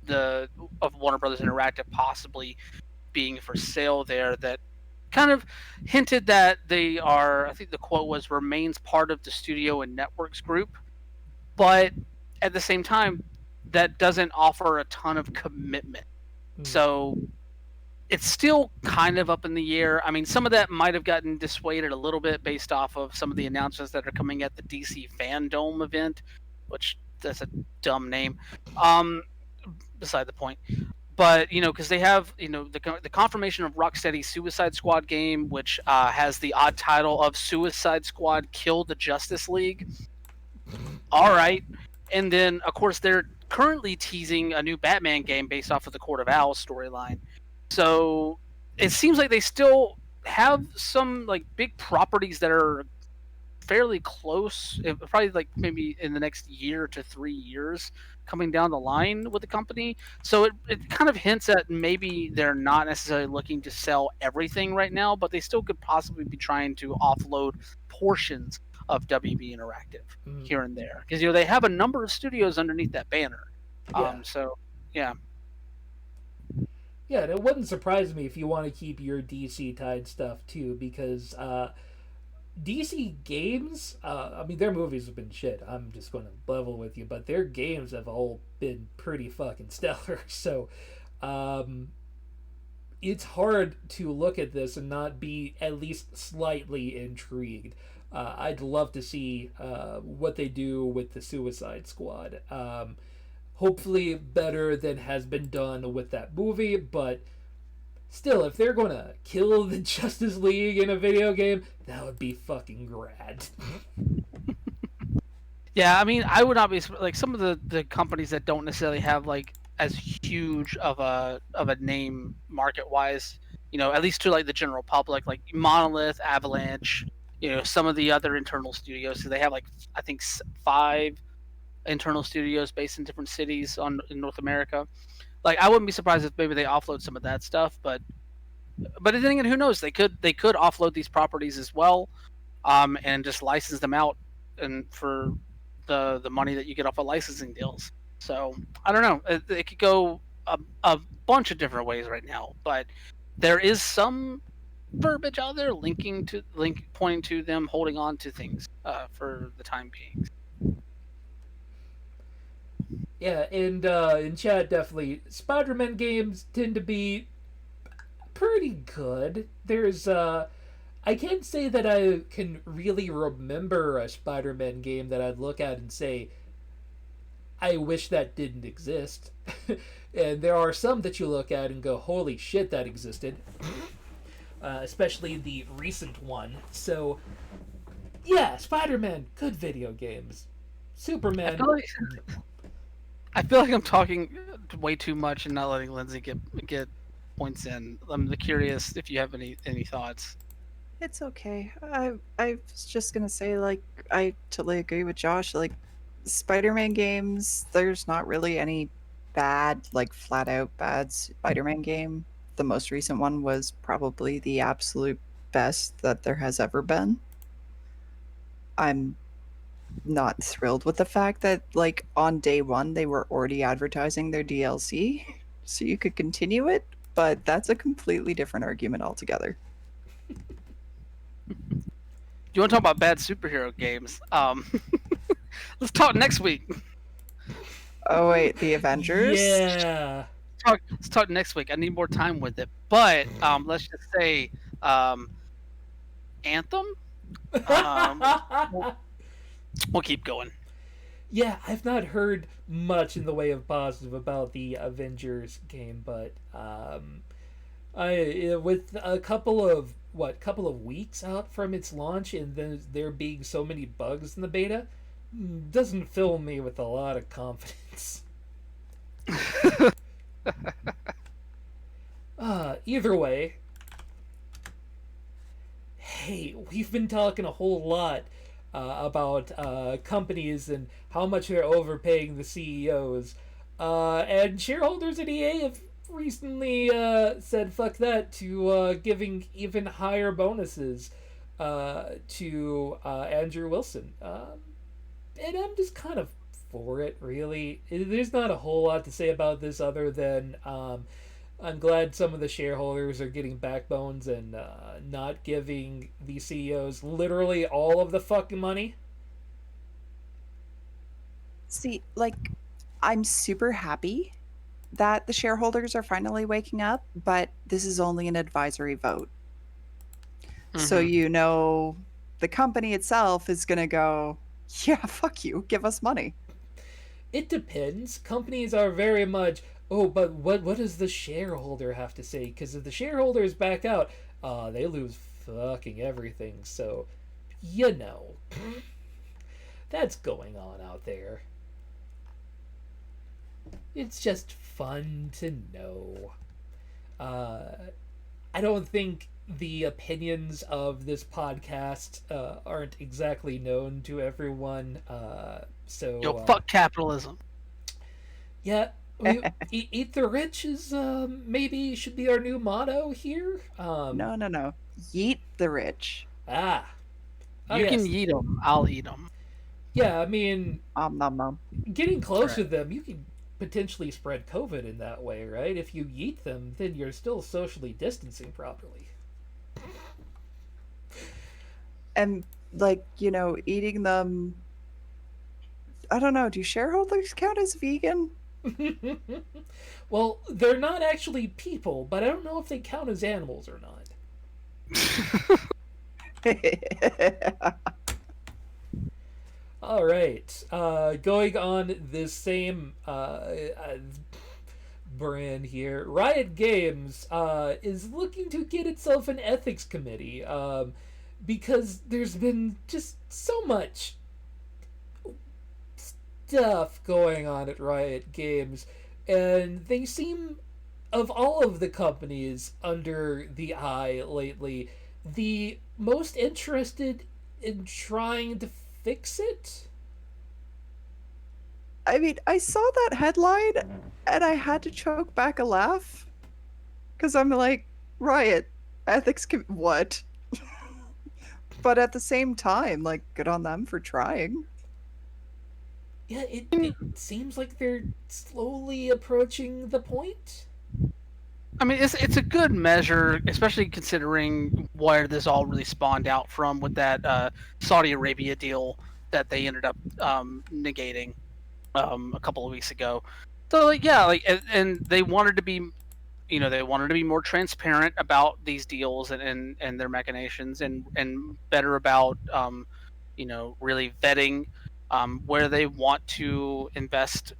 Warner Brothers Interactive possibly being for sale there that kind of hinted that they are, I think the quote was, remains part of the studio and networks group, but at the same time that doesn't offer a ton of commitment. So it's still kind of up in the air. I mean, some of that might have gotten dissuaded a little bit based off of some of the announcements that are coming at the DC Fandom event, which that's a dumb name. Beside the point. But because they have the confirmation of Rocksteady's Suicide Squad game, which has the odd title of Suicide Squad: Kill the Justice League. All right, and then of course they're currently teasing a new Batman game based off of the Court of Owls storyline. So it seems like they still have some like big properties that are fairly close, probably like maybe in the next year to 3 years coming down the line with the company. So it kind of hints at maybe they're not necessarily looking to sell everything right now, but they still could possibly be trying to offload portions of WB Interactive here and there, because they have a number of studios underneath that banner. Yeah. So yeah. Yeah, and it wouldn't surprise me if you want to keep your DC tied stuff too, because DC games, I mean, their movies have been shit. I'm just going to level with you, but their games have all been pretty fucking stellar. So, it's hard to look at this and not be at least slightly intrigued. I'd love to see what they do with the Suicide Squad. Hopefully better than has been done with that movie, but still, if they're going to kill the Justice League in a video game, that would be fucking rad. Yeah, I mean, I would not be like some of the companies that don't necessarily have like as huge of a name market wise, at least to like the general public, like Monolith, Avalanche, some of the other internal studios. So they have like I think 5 internal studios based in different cities in North America. Like I wouldn't be surprised if maybe they offload some of that stuff, but then again, who knows? They could offload these properties as well, and just license them out, and for the money that you get off of licensing deals. So I don't know. It could go a bunch of different ways right now, but there is some verbiage out there pointing to them holding on to things for the time being. Yeah, and in chat, definitely, Spider-Man games tend to be pretty good. There's, I can't say that I can really remember a Spider-Man game that I'd look at and say, I wish that didn't exist. And there are some that you look at and go, holy shit, that existed. Especially the recent one. So, yeah, Spider-Man, good video games. Superman... I feel like I'm talking way too much and not letting Lindsay get points in. I'm curious if you have any thoughts. It's okay. I was just gonna say, like, I totally agree with Josh. Like, Spider-Man games, there's not really any bad, like, flat-out bad Spider-Man game. The most recent one was probably the absolute best that there has ever been. I'm not thrilled with the fact that, like, on day one they were already advertising their DLC, so you could continue it, but that's a completely different argument altogether. You want to talk about bad superhero games? Let's talk next week. Oh wait, the Avengers? Yeah. Let's talk next week. I need more time with it, but let's just say Anthem. We'll keep going. Yeah, I've not heard much in the way of positive about the Avengers game, but with a couple of weeks out from its launch, and then there being so many bugs in the beta, doesn't fill me with a lot of confidence. Either way, hey, we've been talking a whole lot about companies and how much they're overpaying the CEOs. And shareholders at EA have recently said fuck that to giving even higher bonuses to Andrew Wilson. And I'm just kind of for it, really. There's not a whole lot to say about this other than I'm glad some of the shareholders are getting backbones and not giving the CEOs literally all of the fucking money. See, like, I'm super happy that the shareholders are finally waking up, but this is only an advisory vote. So, the company itself is going to go, yeah, fuck you, give us money. It depends. Companies are very much, oh, but what does the shareholder have to say? Because if the shareholders back out, they lose fucking everything. So, you know, that's going on out there. It's just fun to know. I don't think the opinions of this podcast aren't exactly known to everyone. So Yo, fuck capitalism. yeah, eat the rich is maybe should be our new motto here. No. Yeet the rich. Ah, You yes. can eat them. I'll eat them. Yeah, I mean, Nom nom. getting close to them, you can potentially spread COVID in that way, right? If you yeet them, then you're still socially distancing properly. And, like, eating them. I don't know. Do shareholders count as vegan? Well, they're not actually people, but I don't know if they count as animals or not. All right. Going on this same brand here, Riot Games is looking to get itself an ethics committee because there's been just so much stuff going on at Riot Games, and they seem, of all of the companies under the eye lately, the most interested in trying to fix it. I mean, I saw that headline and I had to choke back a laugh because I'm like, Riot, what? But at the same time, like, good on them for trying. Yeah, it seems like they're slowly approaching the point. I mean, it's a good measure, especially considering where this all really spawned out from with that Saudi Arabia deal that they ended up negating a couple of weeks ago. So yeah, and they wanted to be, they wanted to be more transparent about these deals and their machinations and better about really vetting where they want to invest,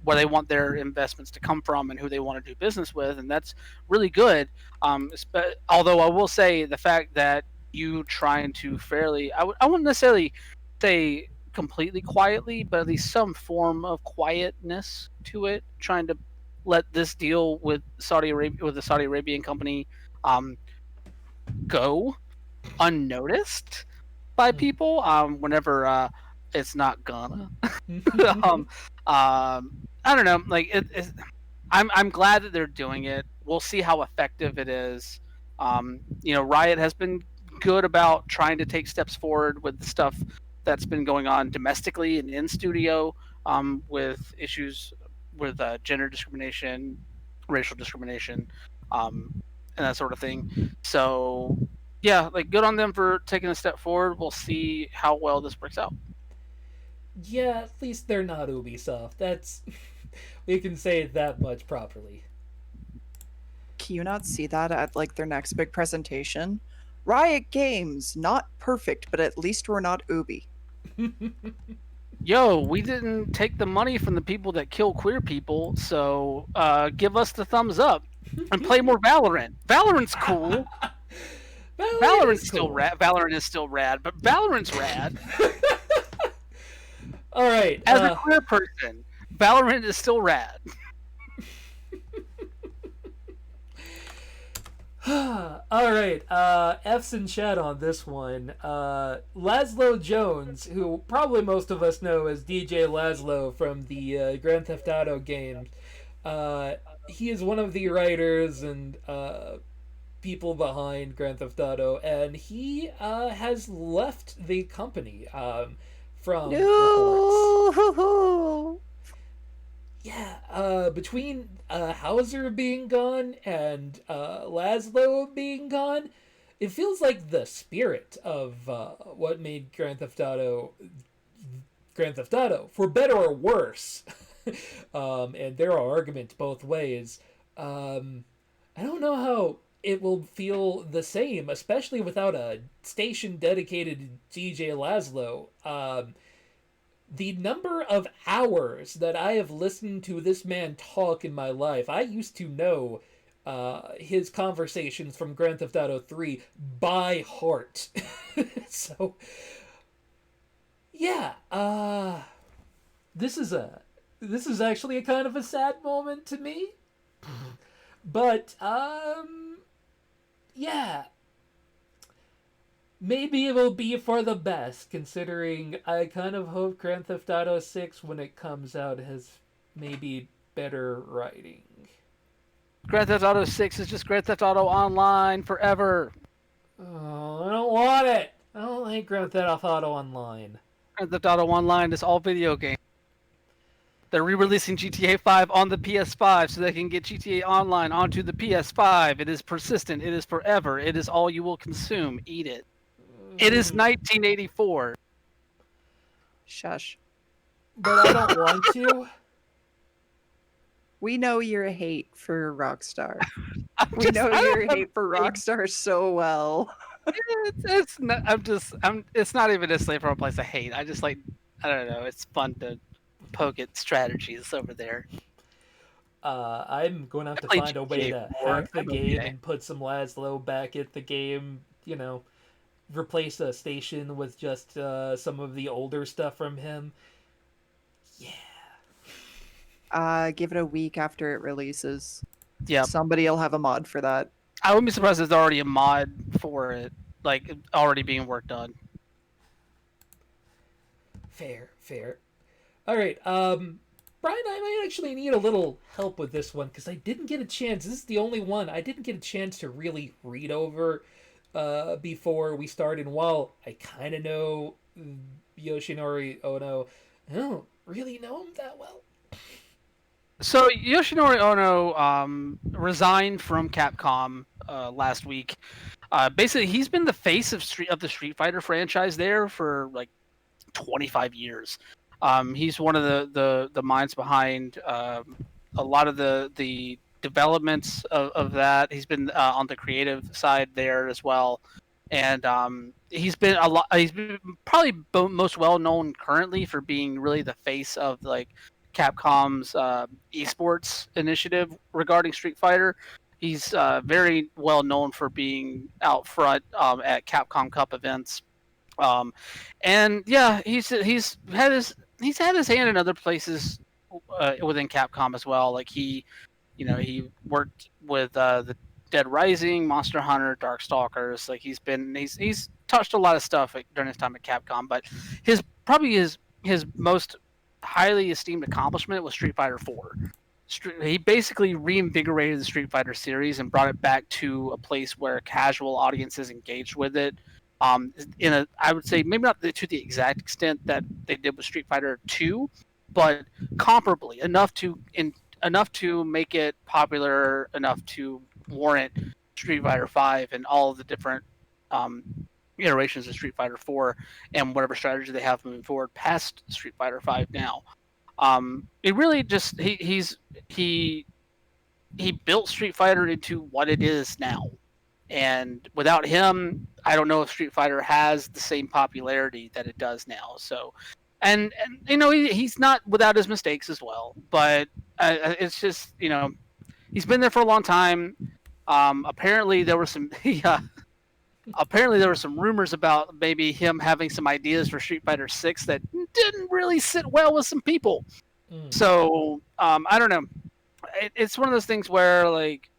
where they want their investments to come from, and who they want to do business with, and that's really good. Although I will say the fact that you trying to fairly, I wouldn't necessarily say completely quietly, but at least some form of quietness to it, trying to let this deal with Saudi Arabia, with the Saudi Arabian company, go unnoticed by people. Whenever it's not gonna. I don't know. Like I'm glad that they're doing it. We'll see how effective it is. Riot has been good about trying to take steps forward with the stuff that's been going on domestically and in studio, with issues with gender discrimination, racial discrimination, and that sort of thing. So yeah, like good on them for taking a step forward. We'll see how well this works out. Yeah, at least they're not Ubisoft. That's we can say it that much properly. Can you not see that at, like, their next big presentation? Riot Games, not perfect, but at least we're not Ubi. Yo, we didn't take the money from the people that kill queer people, so give us the thumbs up and play more Valorant. Valorant's cool. Valorant's still rad. Valorant is still rad, but Valorant's rad. All right. As a queer person, Valorant is still rad. All right, F's in chat on this one. Laszlo Jones, who probably most of us know as DJ Laszlo from the Grand Theft Auto games, he is one of the writers and people behind Grand Theft Auto, and he has left the company from reports. No. Yeah, between Hauser being gone and Laszlo being gone, it feels like the spirit of what made Grand Theft Auto, for better or worse. And there are arguments both ways. I don't know how it will feel the same, especially without a station dedicated to DJ Laszlo. The number of hours that I have listened to this man talk in my life, I used to know his conversations from Grand Theft Auto 3 by heart. So, yeah, this is actually a kind of a sad moment to me. But, yeah. Maybe it will be for the best, considering I kind of hope Grand Theft Auto 6, when it comes out, has maybe better writing. Grand Theft Auto 6 is just Grand Theft Auto Online forever. Oh, I don't want it! I don't like Grand Theft Auto Online. Grand Theft Auto Online is all video games. They're re-releasing GTA 5 on the PS5 so they can get GTA Online onto the PS5. It is persistent. It is forever. It is all you will consume. Eat it. It is 1984. Shush. But I don't want to. We know your hate for Rockstar. We know your hate for Rockstar so well. It's not. It's not even necessarily from a place of hate. I just like. I don't know. It's fun to poke at strategies over there. I'm going to have to played find a way to GTA 4. hack the I'm game okay. and put some Laszlo back at the game. You know, replace a station with just some of the older stuff from him. Yeah. Give it a week after it releases. Yeah. Somebody will have a mod for that. I wouldn't be surprised if there's already a mod for it, like already being worked on. Fair. All right, Brian, I might actually need a little help with this one because I didn't get a chance. This is the only one I didn't get a chance to really read over before we started. And while I kind of know Yoshinori Ono, I don't really know him that well. So Yoshinori Ono resigned from Capcom last week. Basically, he's been the face of the Street Fighter franchise there for like 25 years. He's one of the minds behind a lot of the developments of that. He's been on the creative side there as well, and he's been probably most well known currently for being really the face of like Capcom's esports initiative regarding Street Fighter. He's very well known for being out front at Capcom Cup events. And yeah, he's had his hand in other places within Capcom as well. Like he worked with the Dead Rising, Monster Hunter, Darkstalkers. Like he's touched a lot of stuff during his time at Capcom. But his most highly esteemed accomplishment was Street Fighter 4. He basically reinvigorated the Street Fighter series and brought it back to a place where casual audiences engaged with it. I would say maybe not to the exact extent that they did with Street Fighter 2, but comparably enough to make it popular enough to warrant Street Fighter 5 and all of the different iterations of Street Fighter 4 and whatever strategy they have moving forward past Street Fighter 5 now. It really just he built Street Fighter into what it is now. And without him, I don't know if Street Fighter has the same popularity that it does now. So, and he's not without his mistakes as well. But it's just he's been there for a long time. Apparently there were some rumors about maybe him having some ideas for Street Fighter 6 that didn't really sit well with some people. So I don't know. It's one of those things where like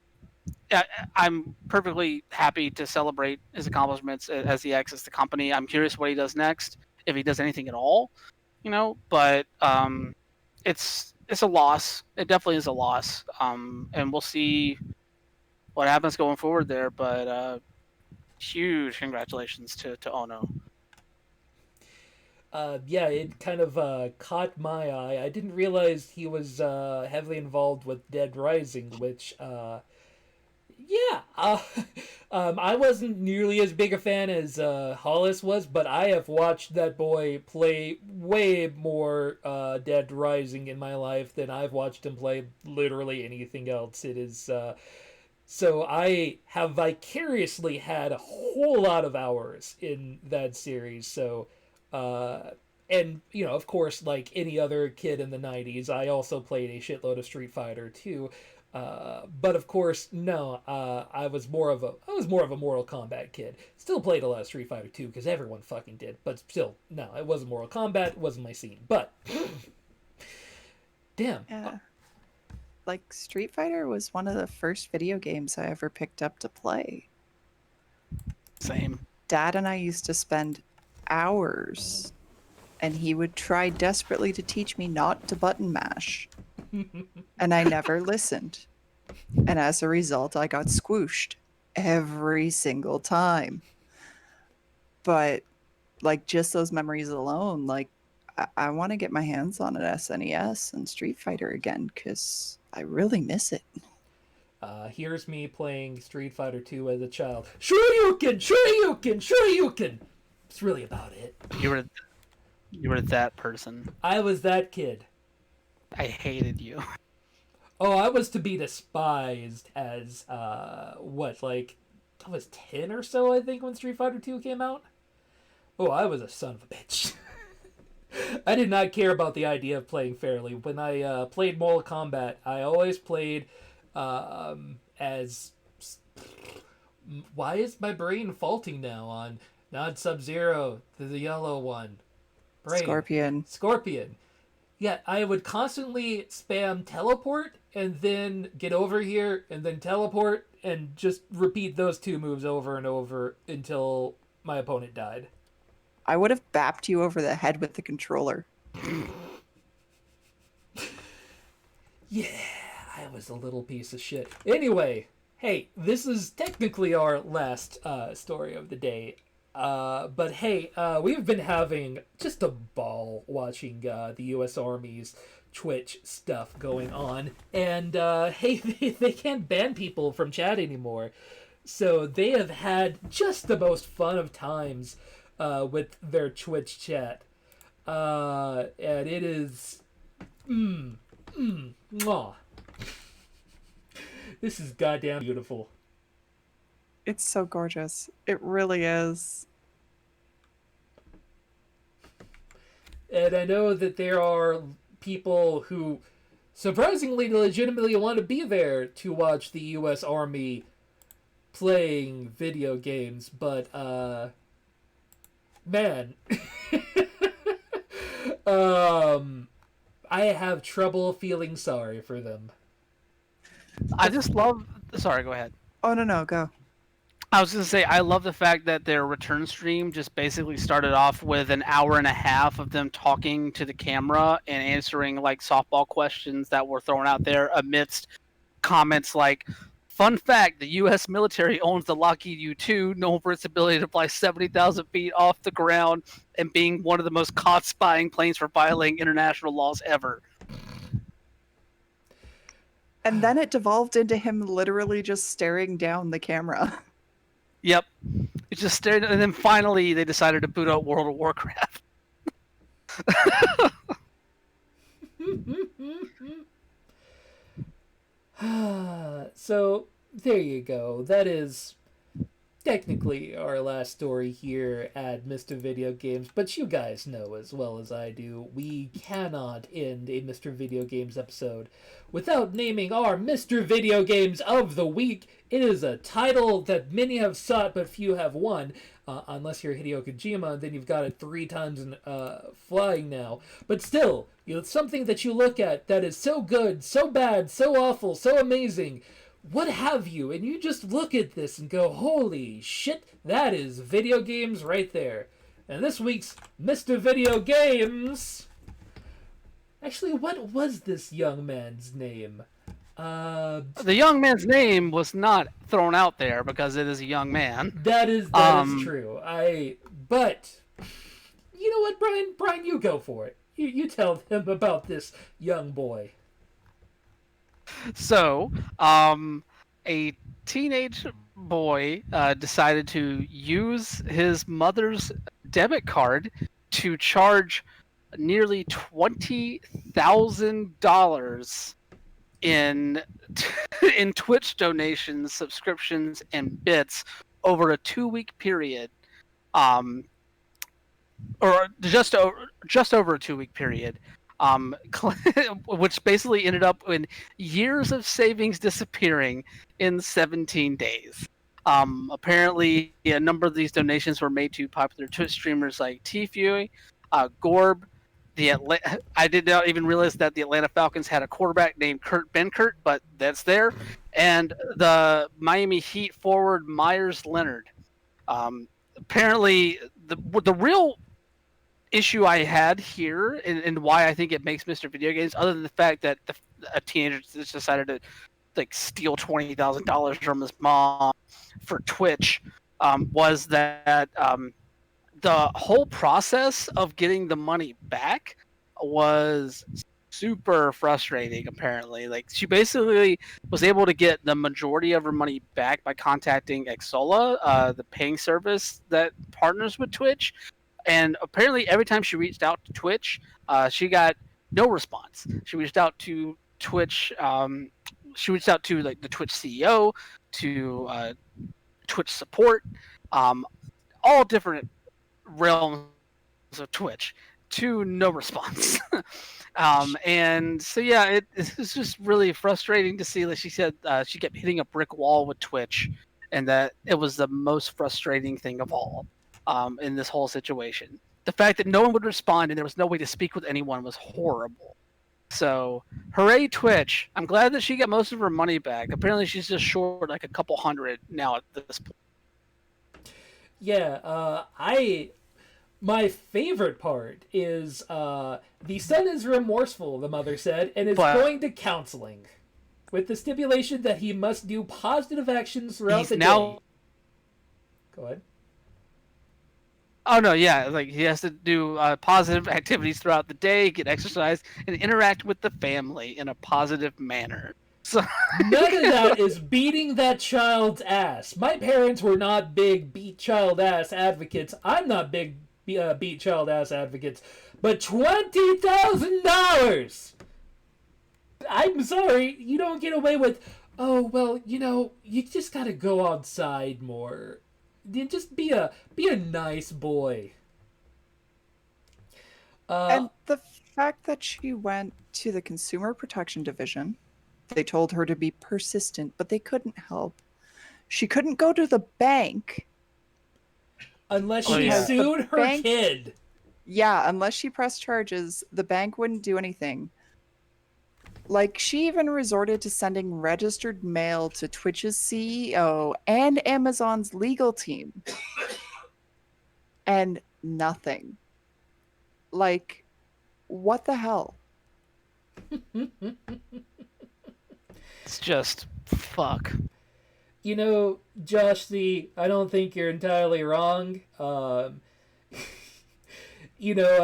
I'm perfectly happy to celebrate his accomplishments as he exits the company. I'm curious what he does next, if he does anything at all, But it's a loss. It definitely is a loss. And we'll see what happens going forward there. But huge congratulations to Ono. Yeah, it kind of caught my eye. I didn't realize he was heavily involved with Dead Rising, which, yeah, I wasn't nearly as big a fan as Hollis was, but I have watched that boy play way more Dead Rising in my life than I've watched him play literally anything else. It is. So I have vicariously had a whole lot of hours in that series. So, and of course, like any other kid in the '90s, I also played a shitload of Street Fighter too. But of course, no. I was more of a Mortal Kombat kid. Still played a lot of Street Fighter 2 because everyone fucking did. But still, no, it wasn't Mortal Kombat. It wasn't my scene. But damn. Yeah. Like, Street Fighter was one of the first video games I ever picked up to play. Same. Dad and I used to spend hours, and he would try desperately to teach me not to button mash. And I never listened. And as a result, I got squooshed every single time. But, like, just those memories alone, like, I want to get my hands on an SNES and Street Fighter again, because I really miss it. Here's me playing Street Fighter 2 as a child. Shoryuken! Shoryuken! Shoryuken! It's really about it. You were that person. I was that kid. I hated you. Oh, I was to be despised as, what, like, I was 10 or so, I think, when Street Fighter 2 came out? Oh, I was a son of a bitch. I did not care about the idea of playing fairly. When I played Mortal Kombat, I always played as... Why is my brain faulting now on not Sub-Zero, the yellow one? Brain. Scorpion. Yeah, I would constantly spam teleport and then get over here and then teleport and just repeat those two moves over and over until my opponent died. I would have bapped you over the head with the controller. Yeah, I was a little piece of shit. Anyway, hey, this is technically our last story of the day. But hey, we've been having just a ball watching the U.S. Army's Twitch stuff going on. And hey, they can't ban people from chat anymore. So they have had just the most fun of times with their Twitch chat. And it is... mwah. This is goddamn beautiful. It's so gorgeous. It really is. And I know that there are people who surprisingly legitimately want to be there to watch the U.S. Army playing video games, but man, I have trouble feeling sorry for them. I just love... Sorry, go ahead. Oh, no, go. I was going to say, I love the fact that their return stream just basically started off with an hour and a half of them talking to the camera and answering like softball questions that were thrown out there amidst comments like, fun fact, the U.S. military owns the Lockheed U-2, known for its ability to fly 70,000 feet off the ground and being one of the most caught spying planes for violating international laws ever. And then it devolved into him literally just staring down the camera. Yep. It just stared, and then finally they decided to boot out World of Warcraft. So, there you go. That is technically our last story here at Mr. Video Games, but you guys know as well as I do, we cannot end a Mr. Video Games episode without naming our Mr. Video Games of the Week. It is a title that many have sought but few have won, unless you're Hideo Kojima, then you've got it 3 times in flying now. But still, it's something that you look at that is so good, so bad, so awful, so amazing. what have you, and you just look at this and go, holy shit, that is video games right there. And this week's Mr. Video Games... Actually, what was this young man's name? The young man's name was not thrown out there because it is a young man. That is true. But you know what, Brian? Brian, you go for it. You tell them about this young boy. So, a teenage boy decided to use his mother's debit card to charge nearly $20,000 in Twitch donations, subscriptions, and bits over a 2-week period, or just over a 2-week period, which basically ended up in years of savings disappearing in 17 days. Apparently, a number of these donations were made to popular Twitch streamers like Tfury, Gorb. I did not even realize that the Atlanta Falcons had a quarterback named Kurt Benkert, but that's there. And the Miami Heat forward Myers Leonard. Apparently, the real issue I had here, and why I think it makes Mr. Video Games, other than the fact that a teenager just decided to steal $20,000 from his mom for Twitch, was that the whole process of getting the money back was super frustrating. Apparently, she basically was able to get the majority of her money back by contacting Xsolla, the paying service that partners with Twitch. And apparently, every time she reached out to Twitch, she got no response. She reached out to Twitch. She reached out to the Twitch CEO, to Twitch support, all different realms of Twitch, to no response. And so yeah, it's just really frustrating to see that she said she kept hitting a brick wall with Twitch, and that it was the most frustrating thing of all in this whole situation. The fact that no one would respond and there was no way to speak with anyone was horrible. So hooray, Twitch. I'm glad that she got most of her money back. Apparently she's just short a couple hundred now at this point. Yeah, my favorite part is the son is remorseful, the mother said, and is going to counseling, with the stipulation that he must do positive actions throughout the day. Go ahead. Oh no, yeah, he has to do positive activities throughout the day, get exercise, and interact with the family in a positive manner. So none of that is beating that child's ass. My parents were not big beat child ass advocates. I'm not big beat child ass advocates. But $20,000! I'm sorry, you don't get away with, oh, well, you just gotta go outside more. Just be a nice boy. And the fact that she went to the Consumer Protection Division, they told her to be persistent, but they couldn't help. She couldn't go to the bank. Unless she sued her kid. Yeah, unless she pressed charges, the bank wouldn't do anything. She even resorted to sending registered mail to Twitch's CEO and Amazon's legal team. And nothing. What the hell? It's just fuck. Josh, I don't think you're entirely wrong. I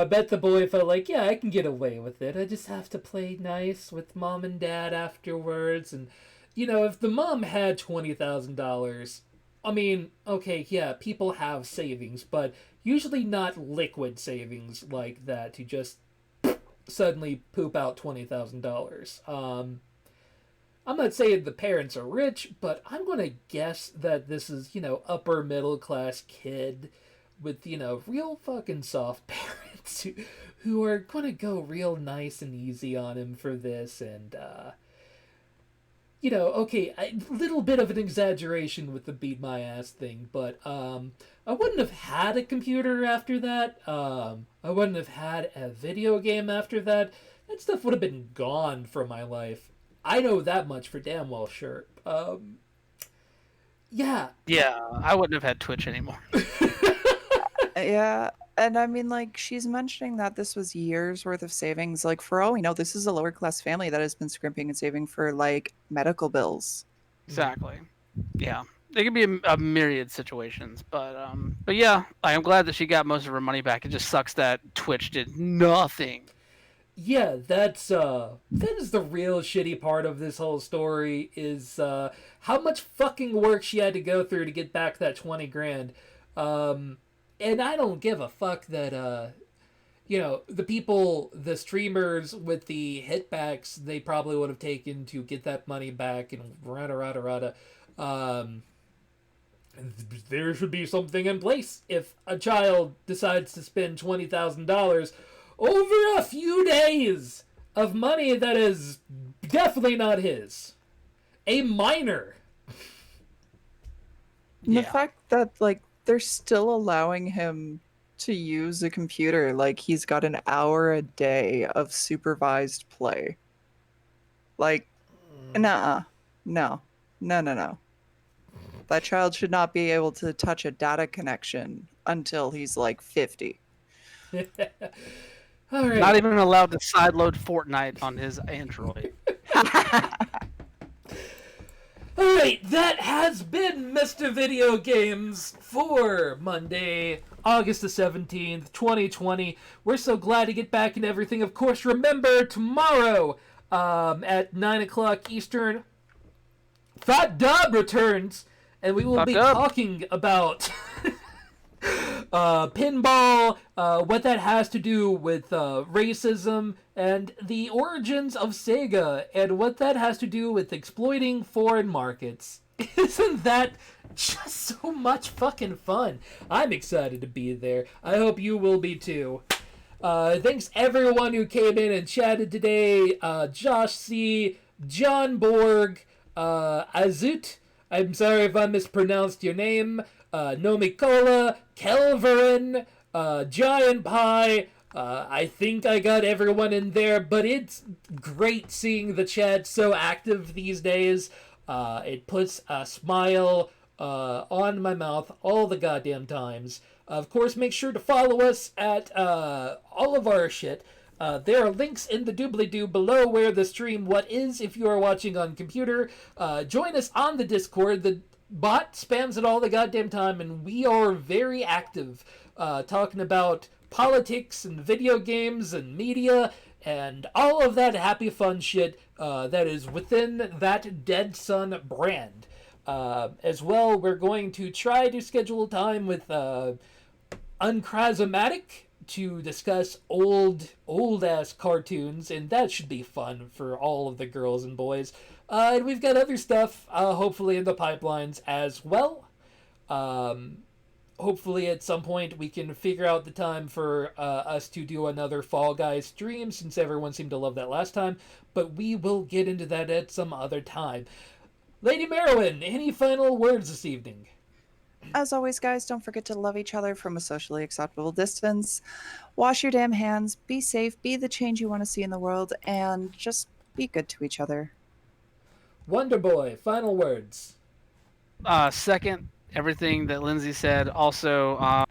bet the boy felt yeah, I can get away with it. I just have to play nice with mom and dad afterwards. And, if the mom had $20,000, I mean, okay, yeah, people have savings, but usually not liquid savings like that to just suddenly poop out $20,000. I'm not saying the parents are rich, but I'm going to guess that this is, upper middle class kid with, real fucking soft parents who are going to go real nice and easy on him for this. And, okay, a little bit of an exaggeration with the beat my ass thing, but I wouldn't have had a computer after that. I wouldn't have had a video game after that. That stuff would have been gone from my life. I know that much for damn well sure. Yeah. Yeah, I wouldn't have had Twitch anymore. Yeah. And I mean, like, she's mentioning that this was years worth of savings. Like, for all we know, this is a lower class family that has been scrimping and saving for, like, medical bills. Exactly. Yeah. It could be a myriad situations, but yeah, I am glad that she got most of her money back. It just sucks that Twitch did nothing. Yeah, that is the real shitty part of this whole story is how much fucking work she had to go through to get back that 20 grand. And I don't give a fuck that the people, the streamers with the hitbacks, they probably would have taken to get that money back and rada rada rada. There should be something in place if a child decides to spend $20,000 over a few days of money that is definitely not his. A minor. And the Yeah. fact that, like, they're still allowing him to use a computer, like, he's got an hour a day of supervised play. Like, nuh-uh. No. No. That child should not be able to touch a data connection until he's like 50. All right. Not even allowed to sideload Fortnite on his Android. All right, that has been Mr. Video Games for Monday, August the 17th, 2020. We're so glad to get back into everything. Of course, remember tomorrow at 9 o'clock Eastern, Fat Dub returns, and we will Fat be Dub. talking about pinball, what that has to do with racism, and the origins of Sega, and what that has to do with exploiting foreign markets. Isn't that just so much fucking fun? I'm excited to be there. I hope you will be too. Thanks everyone who came in and chatted today. Josh C., John Borg, Azut. I'm sorry if I mispronounced your name. Nomicola, Kelverin, Giant Pie. I think I got everyone in there, but it's great seeing the chat so active these days. It puts a smile on my mouth all the goddamn times. Of course, make sure to follow us at all of our shit. There are links in the doobly-doo below where the stream what is if you are watching on computer. Join us on the Discord. The bot spams it all the goddamn time, and we are very active talking about politics and video games and media and all of that happy fun shit that is within that Dead Sun brand. As well, we're going to try to schedule time with Uncrasomatic to discuss old ass cartoons, and that should be fun for all of the girls and boys. And we've got other stuff hopefully in the pipelines as well. Hopefully at some point we can figure out the time for us to do another Fall Guys stream, since everyone seemed to love that last time, but we will get into that at some other time. Lady Merowyn, any final words this evening? As always, guys, don't forget to love each other from a socially acceptable distance. Wash your damn hands. Be safe. Be the change you want to see in the world. And just be good to each other. Wonder Boy, final words. Second, everything that Lindsay said. Also,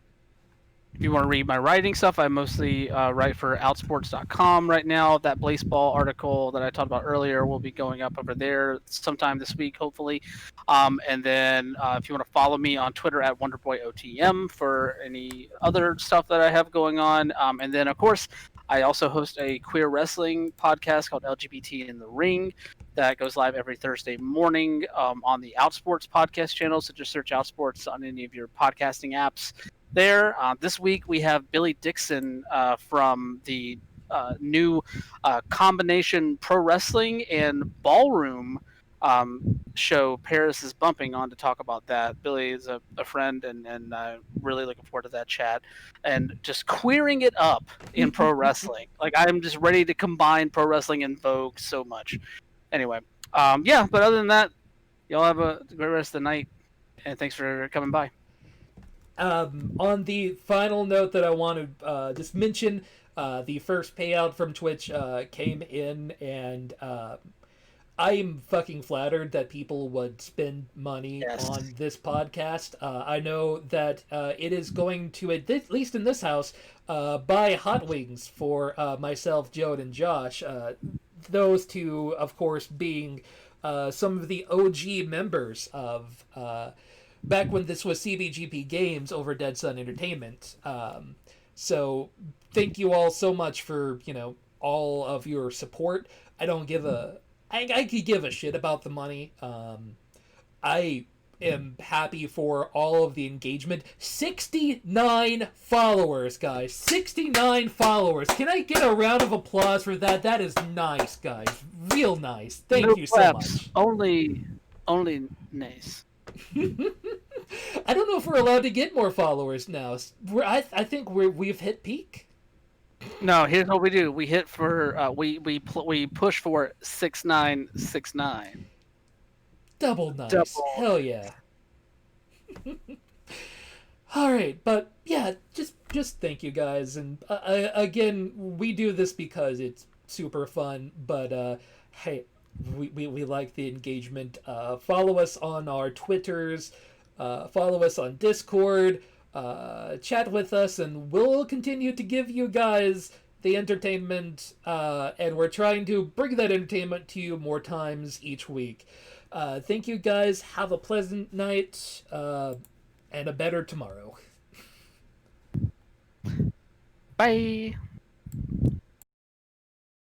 if you want to read my writing stuff, I mostly write for outsports.com right now. That Blazeball article that I talked about earlier will be going up over there sometime this week, hopefully. And then if you want to follow me on Twitter at WonderboyOTM for any other stuff that I have going on. And then, of course, I also host a queer wrestling podcast called LGBT in the Ring that goes live every Thursday morning on the Outsports podcast channel. So just search Outsports on any of your podcasting apps there. This week we have Billy Dixon from the new combination pro wrestling and ballroom show Paris is Bumping on to talk about that. Billy is a friend, and really looking forward to that chat and just queering it up in pro wrestling. Like, I'm just ready to combine pro wrestling and Vogue so much. Anyway, yeah, but other than that, y'all have a great rest of the night, and thanks for coming by. On the final note that I want to just mention, the first payout from Twitch came in, and I'm fucking flattered that people would spend money Yes. on this podcast. I know that it is going to, at least in this house, buy hot wings for myself, Joe, and Josh. Those two, of course, being some of the OG members of back when this was CBGP Games over Dead Sun Entertainment. So thank you all so much for, all of your support. I don't give a... I could give a shit about the money. I am happy for all of the engagement. 69 followers, guys. 69 followers. Can I get a round of applause for that? That is nice, guys. Real nice. Thank you so much. Only nice. I don't know if we're allowed to get more followers now. I think we've hit peak. No, here's what we do. We hit for we push for 6969. Double nice. Double. Hell yeah. All right, but yeah, just thank you guys, and again, we do this because it's super fun. But hey, we like the engagement. Follow us on our Twitters. Follow us on Discord. Chat with us, and we'll continue to give you guys the entertainment, and we're trying to bring that entertainment to you more times each week. Thank you guys. Have a pleasant night, and a better tomorrow. Bye.